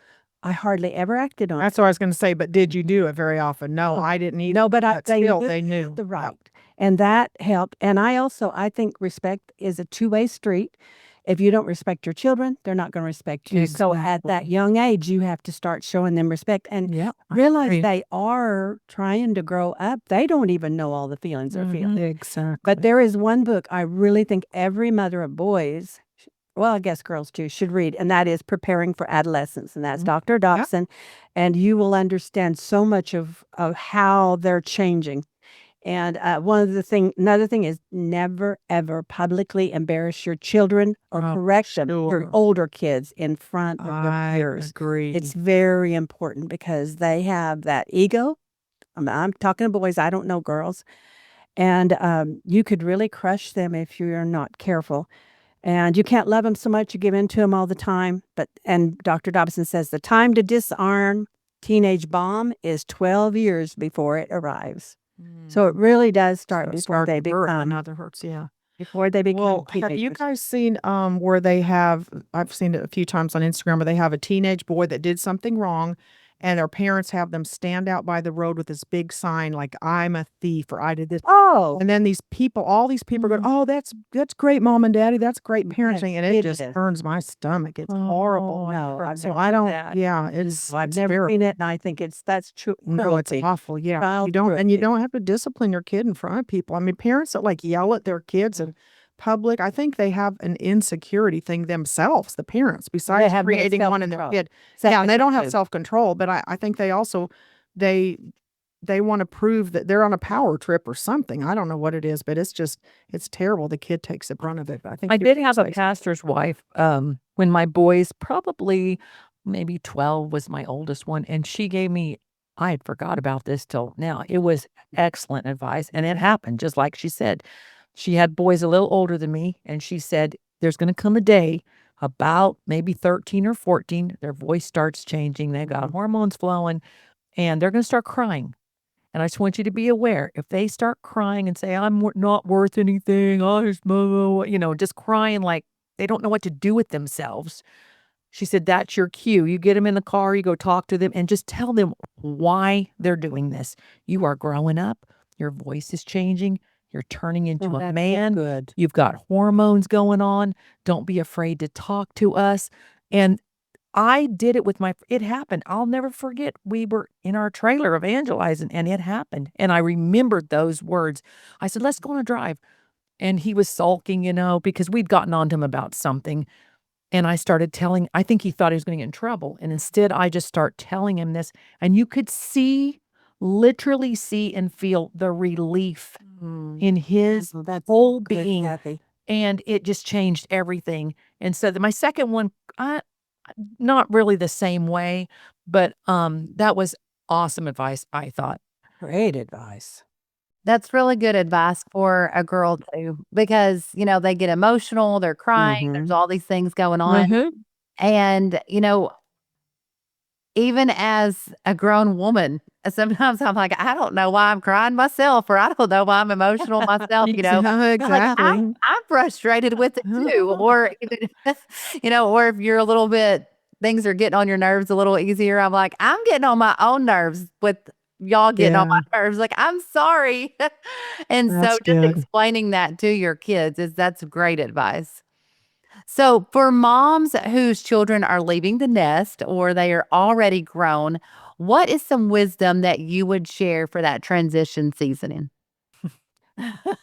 I hardly ever acted on it. That's what I was going to say. But did you do it very often? No, I didn't either. No, but they knew the right. And that helped. And I think respect is a two-way street. If you don't respect your children, they're not going to respect you. So at that young age, you have to start showing them respect and realize they are trying to grow up. They don't even know all the feelings they're feeling. Exactly. But there is one book I really think every mother of boys, well, I guess girls too, should read, and that is Preparing for Adolescence, and that's Dr. Dobson, and you will understand so much of how they're changing. And another thing is never, ever publicly embarrass your children or correct them, your older kids in front of their peers. Agree. It's very important because they have that ego. I'm talking to boys, I don't know girls. And you could really crush them if you're not careful. And you can't love them so much, you give in to them all the time. And Dr. Dobson says the time to disarm teenage bomb is 12 years before it arrives. So it really does start before they become. Before they become Well, have you teenagers. guys seen where they have? I've seen it a few times on Instagram where they have a teenage boy that did something wrong, and their parents have them stand out by the road with this big sign like "I'm a thief" or "I did this." Oh, And then all these people go, "Oh, that's great, mom and daddy. That's great parenting," and it just is. turns my stomach. It's horrible. no, So I don't. Yeah, I've it's never very. seen it, and I think that's true. No, it's awful. Yeah, Child you don't cruelty. have to discipline your kid in front of people. I mean, parents that like yell at their kids in public, I think they have an insecurity thing themselves. The parents, besides have no creating one in their self-control. kid, yeah, and they don't have Self-control. self control. But I think they also they they want to prove that they're on a power trip or something. I don't know what it is, but it's terrible. The kid takes the brunt of it. But I think I you did have a say- pastor's wife, when my boys probably maybe 12 was my oldest one, and she gave me I had forgot about this till now. It was excellent advice, and it happened just like she said. She had boys a little older than me, and she said, "There's gonna come a day about maybe 13 or 14, their voice starts changing, they've got hormones flowing, and they're gonna start crying. And I just want you to be aware, if they start crying and say, not worth anything, I just, just crying like they don't know what to do with themselves." She said, "That's your cue. You get them in the car, you go talk to them and just tell them why they're doing this. You are growing up, your voice is changing, you're turning into a man, Good. you've got hormones going on. Don't be afraid to talk to us." And I did it with it happened. I'll never forget. We were in our trailer evangelizing and it happened. And I remembered those words. I said, "Let's go on a drive." And he was sulking, because we'd gotten on to him about something. And I started I think he thought he was going to get in trouble. And instead, I just start telling him this. And you could literally see and feel the relief in his whole being. Kathy. And it just changed everything. And so my second one, not really the same way, but that was awesome advice, I thought. Great advice. That's really good advice for a girl too, because, they get emotional, they're crying, there's all these things going on. And, even as a grown woman, sometimes I'm like, I don't know why I'm crying myself, or I don't know why I'm emotional myself, Exactly. I'm frustrated with it too. Or even, or if you're a little bit, things are getting on your nerves a little easier. I'm like, I'm getting on my own nerves with y'all getting on my nerves. Like, I'm sorry. And so That's just good. explaining that to your kids that's great advice. So for moms whose children are leaving the nest or they are already grown, what is some wisdom that you would share for that transition seasoning?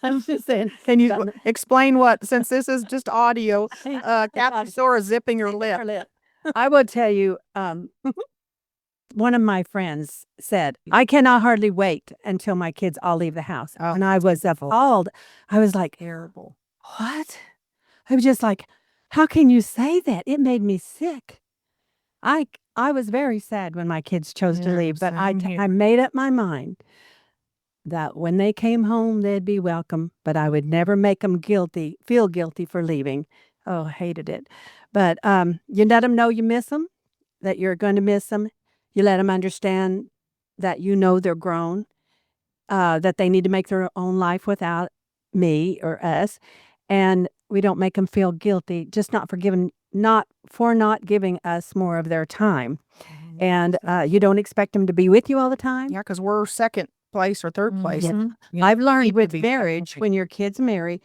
I'm just saying. Can you explain what, since this is just audio, Kathy Sorah zipping her lip. I will tell you, one of my friends said, I cannot hardly wait until my kids all leave the house. Oh, And I was appalled. I was like, Terrible. what? I was just like, how can you say that? It made me sick. I was very sad when my kids chose to Yeah, leave, but same here. I made up my mind that when they came home, they'd be welcome, but I would never make them feel guilty for leaving. Oh, I hated it. But you let them know you miss them, that you're going to miss them. You let them understand that you know they're grown, that they need to make their own life without me or us. And we don't make them feel guilty, just not for not giving us more of their time. And you don't expect them to be with you all the time. Yeah, because we're second place or third place. Yes. Yeah. I've learned Need to with be marriage, second. when your kids marry,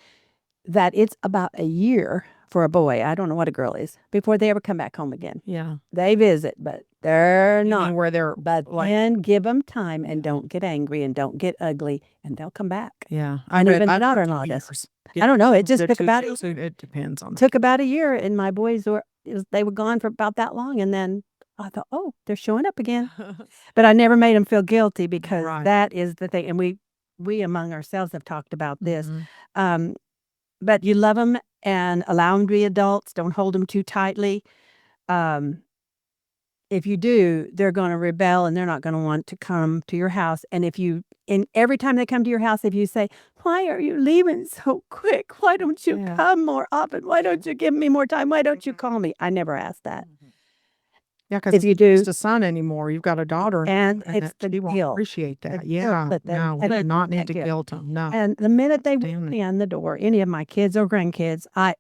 that it's about a year for a boy. I don't know what a girl is, before they ever come back home again. Yeah. They visit, but they're You not. mean where they're But like, then give them time and don't get angry and don't get ugly, and they'll come back. yeah. And even the I've daughter-in-law heard does. years. I don't know. It just The took two about kids, it depends on. took about a year, and my boys they were gone for about that long, and then I thought, oh, they're showing up again. But I never made them feel guilty, because Right. that is the thing. And we among ourselves have talked about this. Mhm. But you love them and allow them to be adults. Don't hold them too tightly. If you do, they're going to rebel, and they're not going to want to come to your house. And every time they come to your house, if you say, why are you leaving so quick? Why don't you Yeah. come more often? Why don't you give me more time? Why don't you call me? I never ask that. Yeah, because If you it's do, just a son anymore. You've got a daughter, and and it's the she won't guilt. appreciate that. The Yeah. guilt that No, we and do it's not that need to guilt. guilt them. No. And the minute they Damn walk it. in the door, any of my kids or grandkids, I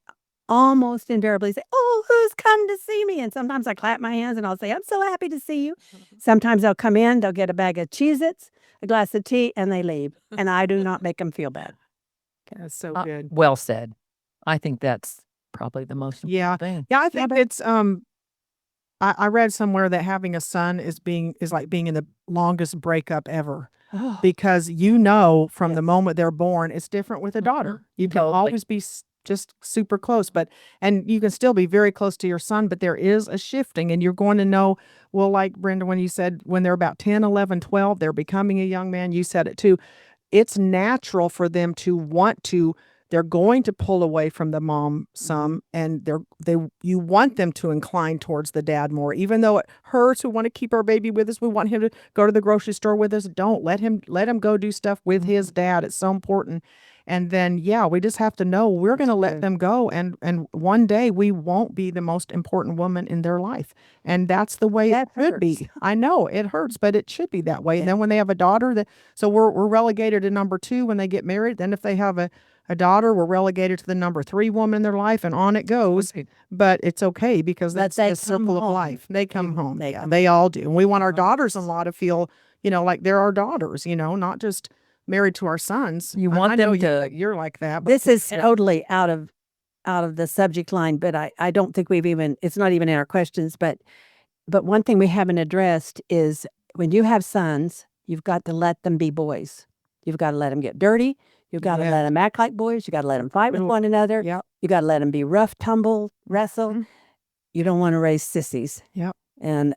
almost invariably say, oh, who's come to see me? And sometimes I clap my hands and I'll say, I'm so happy to see you. Sometimes they'll come in, they'll get a bag of Cheez-Its, a glass of tea, and they leave. And I do not make them feel bad. That's so good. Well said. I think that's probably the most Yeah. important thing. Yeah, I think it's I read somewhere that having a son is like being in the longest breakup ever, because from the moment they're born, it's different with a daughter. You can Totally. always be just super close, and you can still be very close to your son, but there is a shifting, and you're going to know, well, like Brenda, when you said when they're about 10, 11, 12, they're becoming a young man, you said it too. It's natural for them to they're going to pull away from the mom some, and you want them to incline towards the dad more, even though it hurts. We want to keep our baby with us. We want him to go to the grocery store with us. Don't let him go do stuff with his dad. It's so important. And then, yeah, we just have to know we're going to let them go. And one day we won't be the most important woman in their life. And that's the way it should be. I know it hurts, but it should be that way. And then when they have a daughter, so we're relegated to number 2 when they get married. Then if they have a daughter, we're relegated to the number 3 woman in their life, and on it goes. But it's okay, because that's the circle of life. They come home. They all do. And we want our daughters-in-law to feel, like they're our daughters, not just married to our sons. You want I them know to. you're like that. But This is totally out of the subject line, but I don't think it's not even in our questions. But one thing we haven't addressed is, when you have sons, you've got to let them be boys. You've got to let them get dirty. You've got to let them act like boys. You got to let them fight with one another. Yep. You got to let them be rough, tumble, wrestle. Mhm. You don't want to raise sissies. Yep. And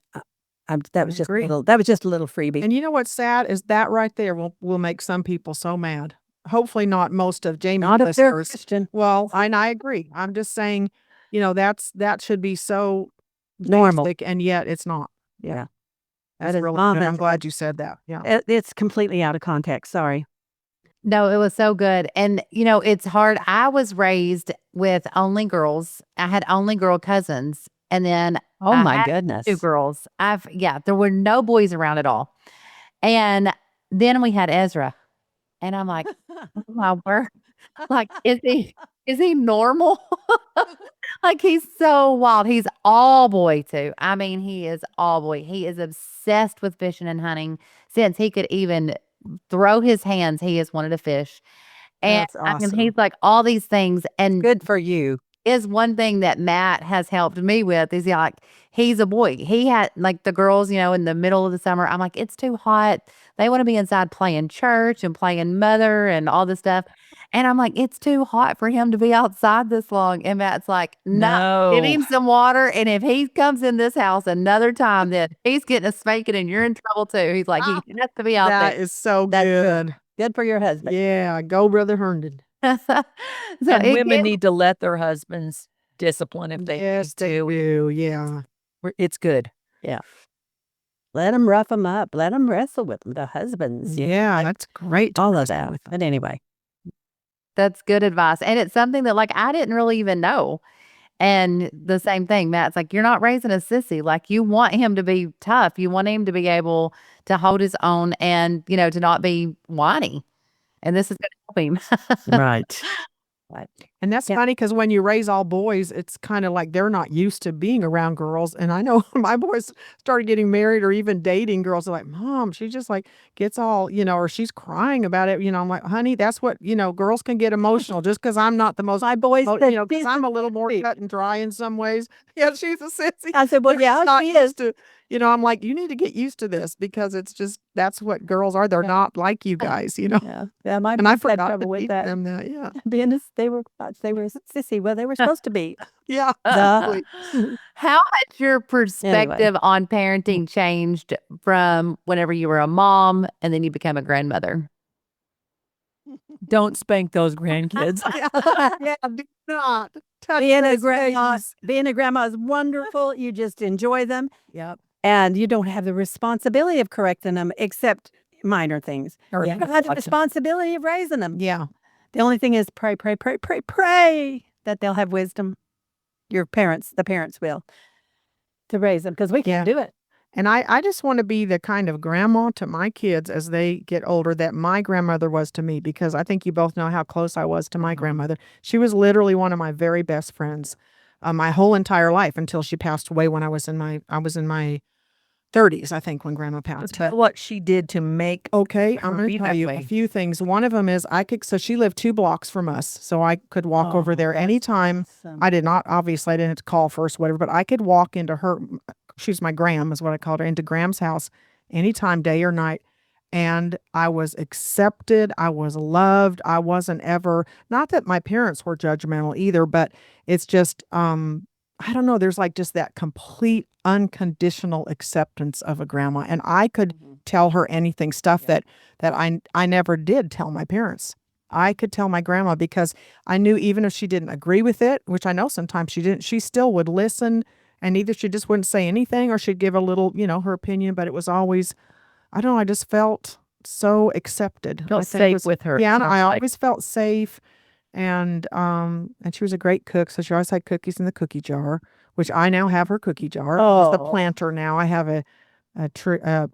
that was just agree. a little freebie. And you know what's sad is that right there will make some people so mad. Hopefully not most of Jamie's Not if they're listeners. Christian. Well, and I agree. I'm just saying, that should be so Normal. basic, and yet it's not. Yeah. That's That is really mom good. I'm and- glad you said that. Yeah. It's completely out of context. Sorry. No, it was so good. And, it's hard. I was raised with only girls. I had only girl cousins. And then Oh, I my had goodness. 2 girls. There were no boys around at all. And then we had Ezra. And I'm like, oh my word. Like, is he normal? Like, he's so wild. He's all boy too. I mean, he is all boy. He is obsessed with fishing and hunting. Since he could even throw his hands, he has wanted to fish. And That's awesome. he's like all these things. And Good for you. is one thing that Matt has helped me with is like, he's a boy. He had like the girls, in the middle of the summer, I'm like, it's too hot. They want to be inside playing church and playing mother and all this stuff. And I'm like, it's too hot for him to be outside this long. And Matt's like, no, give No. him some water. And if he comes in this house another time, then he's getting a spanking and you're in trouble too. He's like, he has to be out That there. is so That's good. Good for your husband. Yeah, go Brother Herndon. So And it women gets- need to let their husbands discipline if they Yes, need they to. do. Yeah. It's good. Let them rough them up. Let them wrestle with the husbands. Yeah, that's great. All of that. But anyway. That's good advice. And it's something that like I didn't really even know. And the same thing, Matt's like, you're not raising a sissy. Like you want him to be tough. You want him to be able to hold his own and, to not be whiny. And this is going to help him. Right. And that's Yeah. funny because when you raise all boys, it's kind of like they're not used to being around girls. And I know my boys started getting married or even dating girls. They're like, Mom, she just like gets all, or she's crying about it. I'm like, honey, that's what, girls can get emotional just because I'm not the most, My boys, because I'm a little more cut and dry in some ways. Yeah, she's a sissy. I said, well, They're yeah, not she is. used to, I'm like, you need to get used to this because it's just, that's what girls are. They're not like you guys, Yeah. Yeah. My And I boys had forgot trouble to with teach that. them that. Yeah. Being they were sissy. Well, they were supposed to be. Yeah. Duh. How has your perspective on parenting changed from whenever you were a mom and then you became a grandmother? Don't spank those grandkids. Yeah, do not touch Being a those grandma, babies. being a grandma is wonderful. You just enjoy them, Yep. and you don't have the responsibility of correcting them, except minor things. Or You have the responsibility of raising them. Yeah. The only thing is pray that they'll have wisdom. The parents will, to raise them because we can't do it. And I just want to be the kind of grandma to my kids as they get older that my grandmother was to me, because I think you both know how close I was to my grandmother. She was literally one of my very best friends my whole entire life until she passed away when I was in my 30s, I think, when Grandma passed. Tell what she did to make. Okay, her I'm going be to tell that you way. a few things. One of them is so she lived 2 blocks from us, so I could walk over there anytime. I didn't call first, whatever, but I could walk into she's my gram, is what I called her, into Gram's house anytime, day or night. And I was accepted. I was loved. I wasn't ever, not that my parents were judgmental either, but it's just, I don't know, there's like just that complete unconditional acceptance of a grandma. And I could tell her anything, stuff that I never did tell my parents. I could tell my grandma because I knew even if she didn't agree with it, which I know sometimes she didn't, she still would listen, and either she just wouldn't say anything or she'd give a little, her opinion, but it was always, I don't know, I just felt so accepted. Felt safe with her. Yeah, and I Sounds like. always felt safe. And she was a great cook, so she always had cookies in the cookie jar, which I now have her cookie jar. It's the planter now. I have a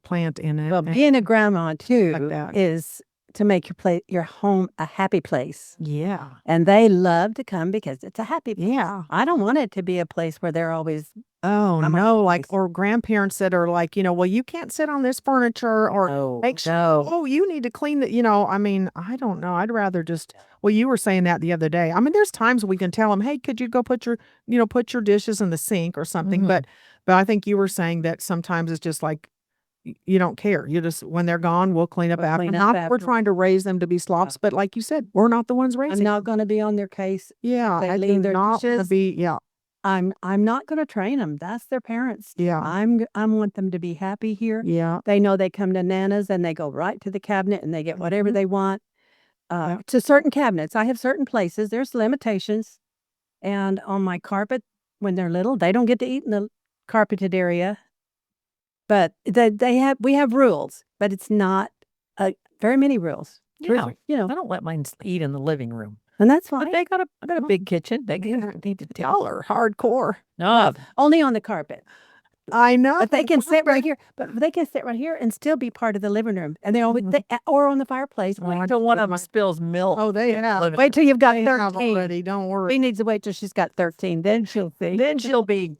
plant in it. Well, being a grandma too Like that. is to make your home a happy place. Yeah. And they love to come because it's a happy place. Yeah. I don't want it to be a place where they're always Oh, I'm no, like- or grandparents that are like, well, you can't sit on this furniture, or make sure, oh, you need to clean the, I mean, I don't know. I'd rather just, well, you were saying that the other day. I mean, there's times we can tell them, hey, could you go put your dishes in the sink or something? But I think you were saying that sometimes it's just like, you don't care. You just, when they're gone, we'll clean up after. clean up Not that we're after. trying to raise them to be slops, but like you said, we're not the ones I'm raising. not going to be on their case. Yeah, they I leave do their not wanna dishes. be. Yeah, I'm not going to train them. That's their parents. yeah, I want them to be happy here. yeah. They know they come to Nana's and they go right to the cabinet and they get whatever Mhm. they want. Yeah. To certain cabinets, I have certain places. There's limitations, and on my carpet, when they're little, they don't get to eat in the carpeted area. But we have rules, but it's not very many rules. Yeah. You I know, don't let mine eat in the living room. and that's But fine. I got a big kitchen. They need to tell. Y'all are hardcore. No, Only on the carpet. I know. But they can sit right here. But they can sit right here and still be part of the living room. And they always or on the fireplace. until one of them spills milk. Oh, they have. Wait till you've got They have 13. already. Don't worry. We need to wait till she's got 13. Then she'll see. Then she'll be.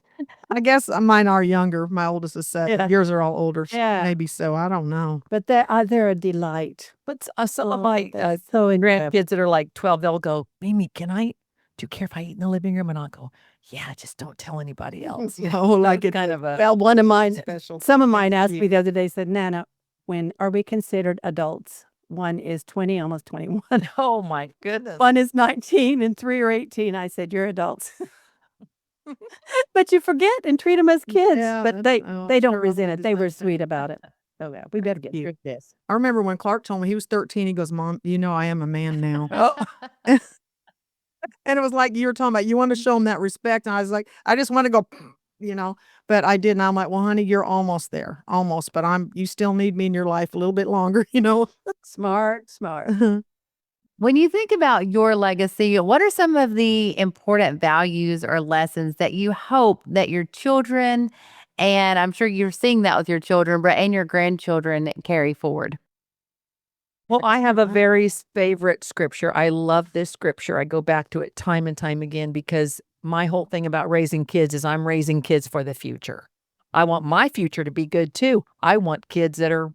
I guess mine are younger. My oldest is 7. Yeah. Yours are all older. Yeah. Maybe so. I don't know. But they're a delight. But some of Oh, my that's so incredible. grandkids that are like 12, they'll go, Mimi, can I do you care if I eat in the living room? And I'll go, yeah, just don't tell anybody else. Oh, like It's kind of a Well, one of mine, special. some of mine asked me the other day, said, Nana, when are we considered adults? One is 20, almost 21. oh my goodness. One is 19 and 3 are 18. I said, you're adults. But you forget and treat them as kids. Yeah, but that's- they don't sure, resent I'll it. They were do that. sweet about it. Oh, yeah, we better get Cute. through this. I remember when Clark told me he was 13, he goes, Mom, you know I am a man now. Oh, And it was like you were talking about, you want to show him that respect. And I was like, I just want to go, but I didn't. I'm like, well, honey, you're almost there. Almost. But you still need me in your life a little bit longer, Smart. When you think about your legacy, what are some of the important values or lessons that you hope that your children, and I'm sure you're seeing that with your children, but and your grandchildren carry forward? well, I have a very favorite scripture. I love this scripture. I go back to it time and time again because my whole thing about raising kids is I'm raising kids for the future. I want my future to be good too. I want kids that are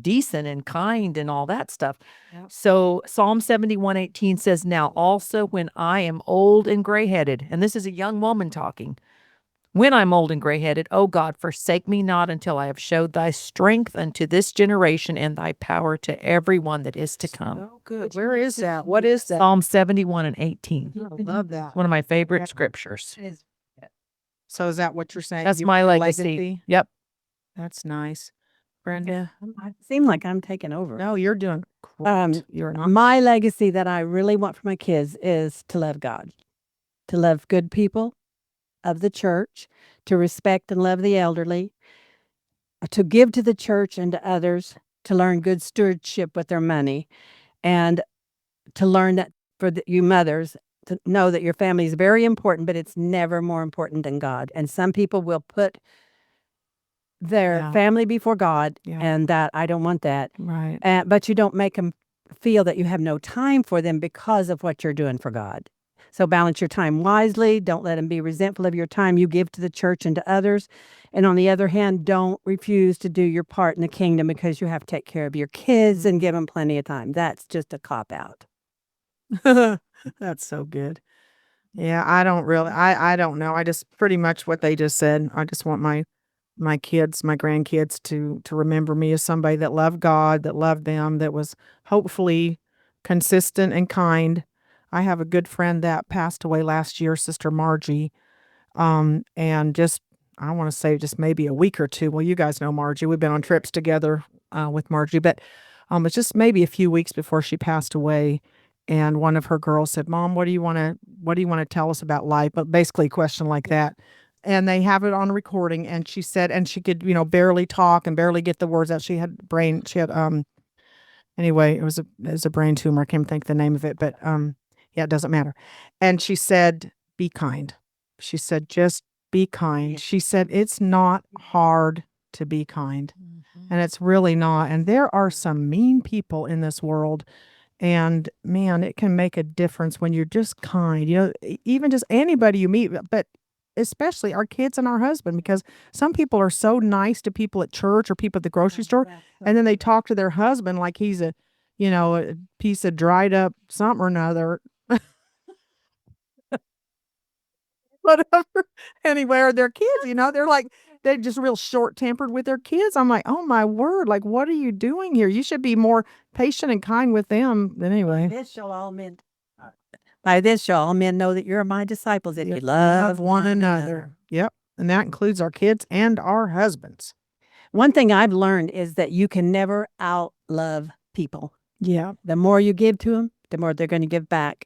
decent and kind and all that stuff. Yep. So Psalm 71:18 says, now also when I am old and gray-headed, and this is a young woman talking, when I'm old and gray-headed, O God, forsake me not until I have showed thy strength unto this generation and thy power to everyone that is to come. Oh, good. Where is that? What is that? Psalm 71:18. I love that. One of my favorite scriptures. So is that what you're saying? That's You my want legacy. Yep. That's nice. Brenda? I seem like I'm taking over. No, you're doing great. You're not. My legacy that I really want for my kids is to love God, to love good people of the church, to respect and love the elderly, to give to the church and to others, to learn good stewardship with their money, and to learn that for you mothers, to know that your family is very important, but it's never more important than God. And some people will put their Yeah. family before God, Yeah. and that I don't want that. Right. But you don't make them feel that you have no time for them because of what you're doing for God. So balance your time wisely. Don't let them be resentful of your time you give to the church and to others. And on the other hand, don't refuse to do your part in the kingdom because you have to take care of your kids and give them plenty of time. That's just a cop-out. That's so good. Yeah, I don't really, I don't know. I just pretty much what they just said. I just want my kids, my grandkids to remember me as somebody that loved God, that loved them, that was hopefully consistent and kind. I have a good friend that passed away last year, Sister Margie. And just I want to say just maybe a week or two. Well, you guys know Margie. We've been on trips together with Margie, but it's just maybe a few weeks before she passed away. And one of her girls said, "Mom, what do you want to tell us about life?" But basically a question like that. And they have it on recording. And she said, and she could, barely talk and barely get the words out. She had anyway, it was a brain tumor. I can't think the name of it, but yeah, it doesn't matter. And she said, "Be kind." She said, "Just be kind." Yeah. She said, "It's not hard to be kind." And it's really not. And there are some mean people in this world. And man, it can make a difference when you're just kind, even just anybody you meet, but especially our kids and our husband, because some people are so nice to people at church or people at the grocery store. And then they talk to their husband like he's a piece of dried up something or another. Whatever. Anyway, or their kids, they're just real short tempered with their kids. I'm like, oh my word, like, what are you doing here? You should be more patient and kind with them. But anyway. By this shall all men know that you're my disciples if you love one another. Yep. And that includes our kids and our husbands. One thing I've learned is that you can never outlove people. Yeah. The more you give to them, the more they're going to give back.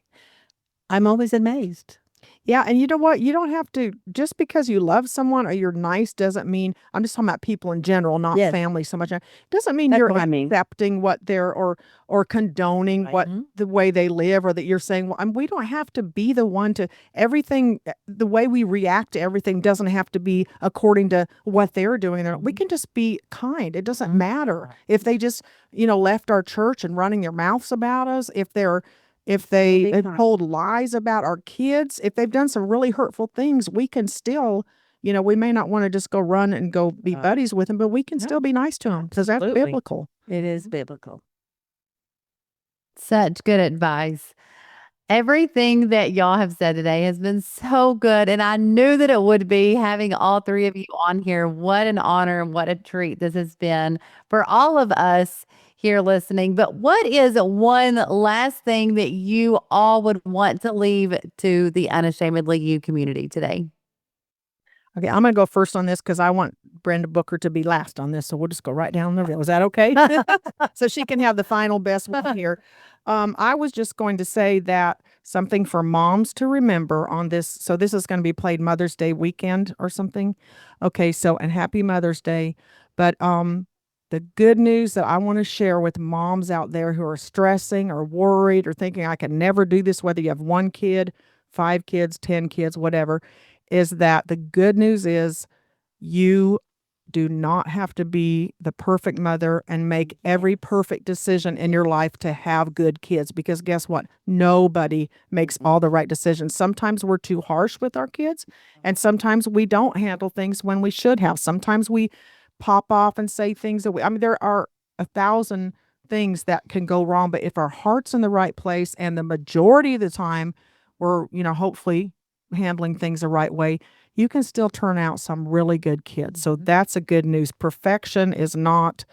I'm always amazed. Yeah, and you know what? You don't have to, just because you love someone or you're nice doesn't mean, I'm just talking about people in general, not Yes. family so much. Doesn't mean That's you're what I mean. accepting what they're or condoning Right. what the way they live, or that you're saying, well, we don't have to be the one to everything. The way we react to everything doesn't have to be according to what they're doing. We can just be kind. It doesn't matter if they just, left our church and running their mouths about us, if they Big have time. told lies about our kids, if they've done some really hurtful things, we can still, we may not want to just go run and go be buddies with them, but we can Yeah. still be nice to them because that's Absolutely. biblical. It is biblical. Such good advice. Everything that y'all have said today has been so good, and I knew that it would be having all three of you on here. What an honor and what a treat this has been for all of us here listening. But what is one last thing that you all would want to leave to the Unashamedly You community today? Okay, I'm gonna go first on this because I want Brenda Booker to be last on this, so we'll just go right down the middle. Is that okay? So she can have the final best one here. I was just going to say that something for moms to remember on this. So this is going to be played Mother's Day weekend or something. Okay, so and happy Mother's Day. But the good news that I want to share with moms out there who are stressing or worried or thinking I can never do this, whether you have 1 kid, 5 kids, 10 kids, whatever, is that the good news is you do not have to be the perfect mother and make every perfect decision in your life to have good kids, because guess what? Nobody makes all the right decisions. Sometimes we're too harsh with our kids, and sometimes we don't handle things when we should have. Sometimes we pop off and say things that I mean, there are 1,000 things that can go wrong, but if our heart's in the right place and the majority of the time we're, hopefully handling things the right way, you can still turn out some really good kids. So that's a good news. Perfection is not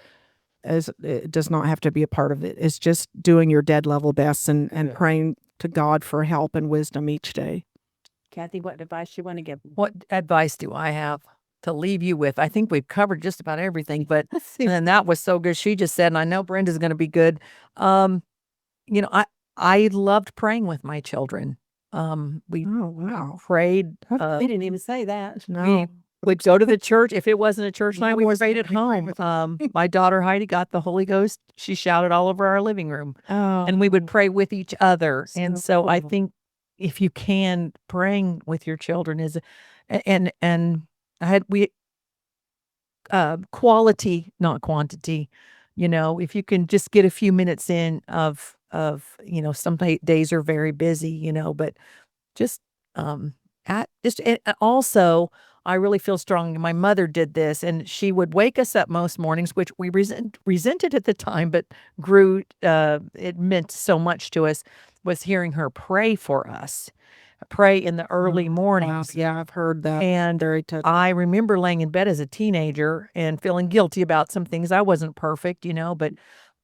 it does not have to be a part of it. It's just doing your dead level best and praying to God for help and wisdom each day. Kathy, what advice you want to give? What advice do I have to leave you with? I think we've covered just about everything, but and that was so good. She just said, and I know Brenda's going to be good. I loved praying with my children. We wow. prayed. We didn't even say that. We would go to the church. If it wasn't a church night, we prayed at home. My daughter Heidi got the Holy Ghost. She shouted all over our living room, and we would pray with each other. And so I think if you can, praying with your children is, and quality, not quantity. If you can just get a few minutes in of some days are very busy, but just and also I really feel strong. My mother did this, and she would wake us up most mornings, which we resented at the time, but grew. It meant so much to us. Was hearing her pray for us, pray in the early mornings. Yeah, I've heard that. And Very touching. I remember laying in bed as a teenager and feeling guilty about some things. I wasn't perfect, but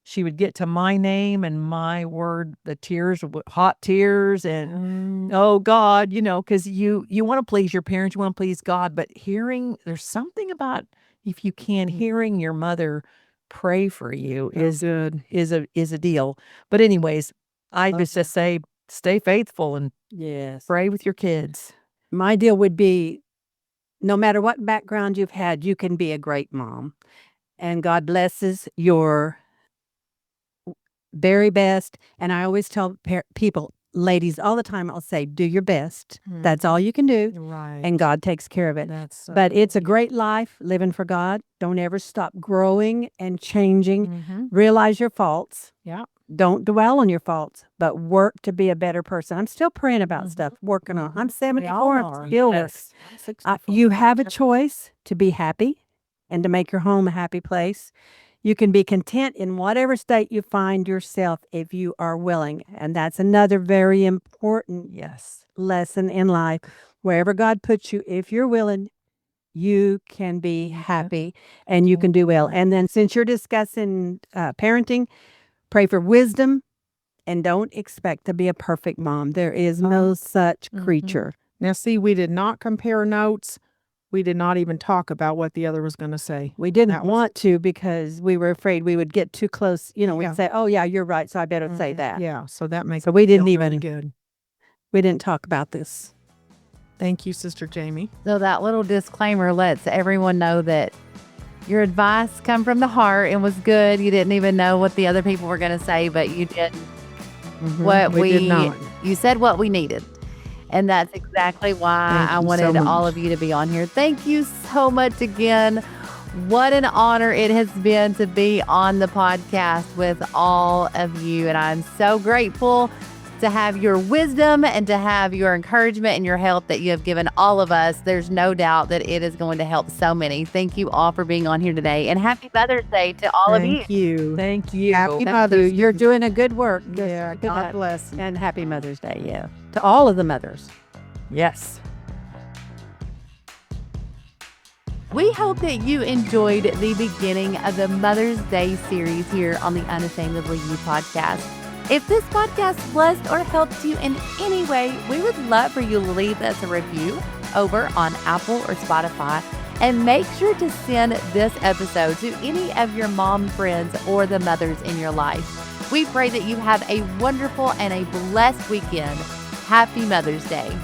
she would get to my name and my word, the tears, hot tears, and oh God, because you want to please your parents, you want to please God, but there's something about, if you can, hearing your mother pray for you is a deal. But anyways, I just say stay faithful and pray with your kids. My deal would be, no matter what background you've had, you can be a great mom. And God blesses your very best. And I always tell people, ladies, all the time, I'll say, do your best. That's all you can do. Right. And God takes care of it. But it's a great life living for God. Don't ever stop growing and changing. Realize your faults. Yeah. Don't dwell on your faults, but work to be a better person. I'm still praying about stuff, working on. I'm 74. I'm still working. You have a choice to be happy and to make your home a happy place. You can be content in whatever state you find yourself if you are willing. And that's another very important lesson in life. Wherever God puts you, if you're willing, you can be happy and you can do well. And then since you're discussing parenting, pray for wisdom and don't expect to be a perfect mom. There is no such creature. Now, see, we did not compare notes. We did not even talk about what the other was going to say. We didn't want to because we were afraid we would get too close. We'd say, oh, yeah, you're right, so I better say that. Yeah, so that makes So we didn't feel even really good. We didn't talk about this. Thank you, Sister Jamie. So that little disclaimer lets everyone know that your advice come from the heart and was good. You didn't even know what the other people were going to say, but you did what we did not. You said what we needed. And that's exactly why I wanted all of you to be on here. Thank you so much again. What an honor it has been to be on the podcast with all of you. And I'm so grateful to have your wisdom and to have your encouragement and your help that you have given all of us. There's no doubt that it is going to help so many. Thank you all for being on here today, and happy Mother's Day to all of you. Thank you. Thank you. Happy Thank Mother's you. You're doing a good work. Yeah, God bless. And happy Mother's Day, yeah. To all of the mothers. Yes. We hope that you enjoyed the beginning of the Mother's Day series here on the Unashamedly You podcast. If this podcast blessed or helped you in any way, we would love for you to leave us a review over on Apple or Spotify. And make sure to send this episode to any of your mom friends or the mothers in your life. We pray that you have a wonderful and a blessed weekend. Happy Mother's Day.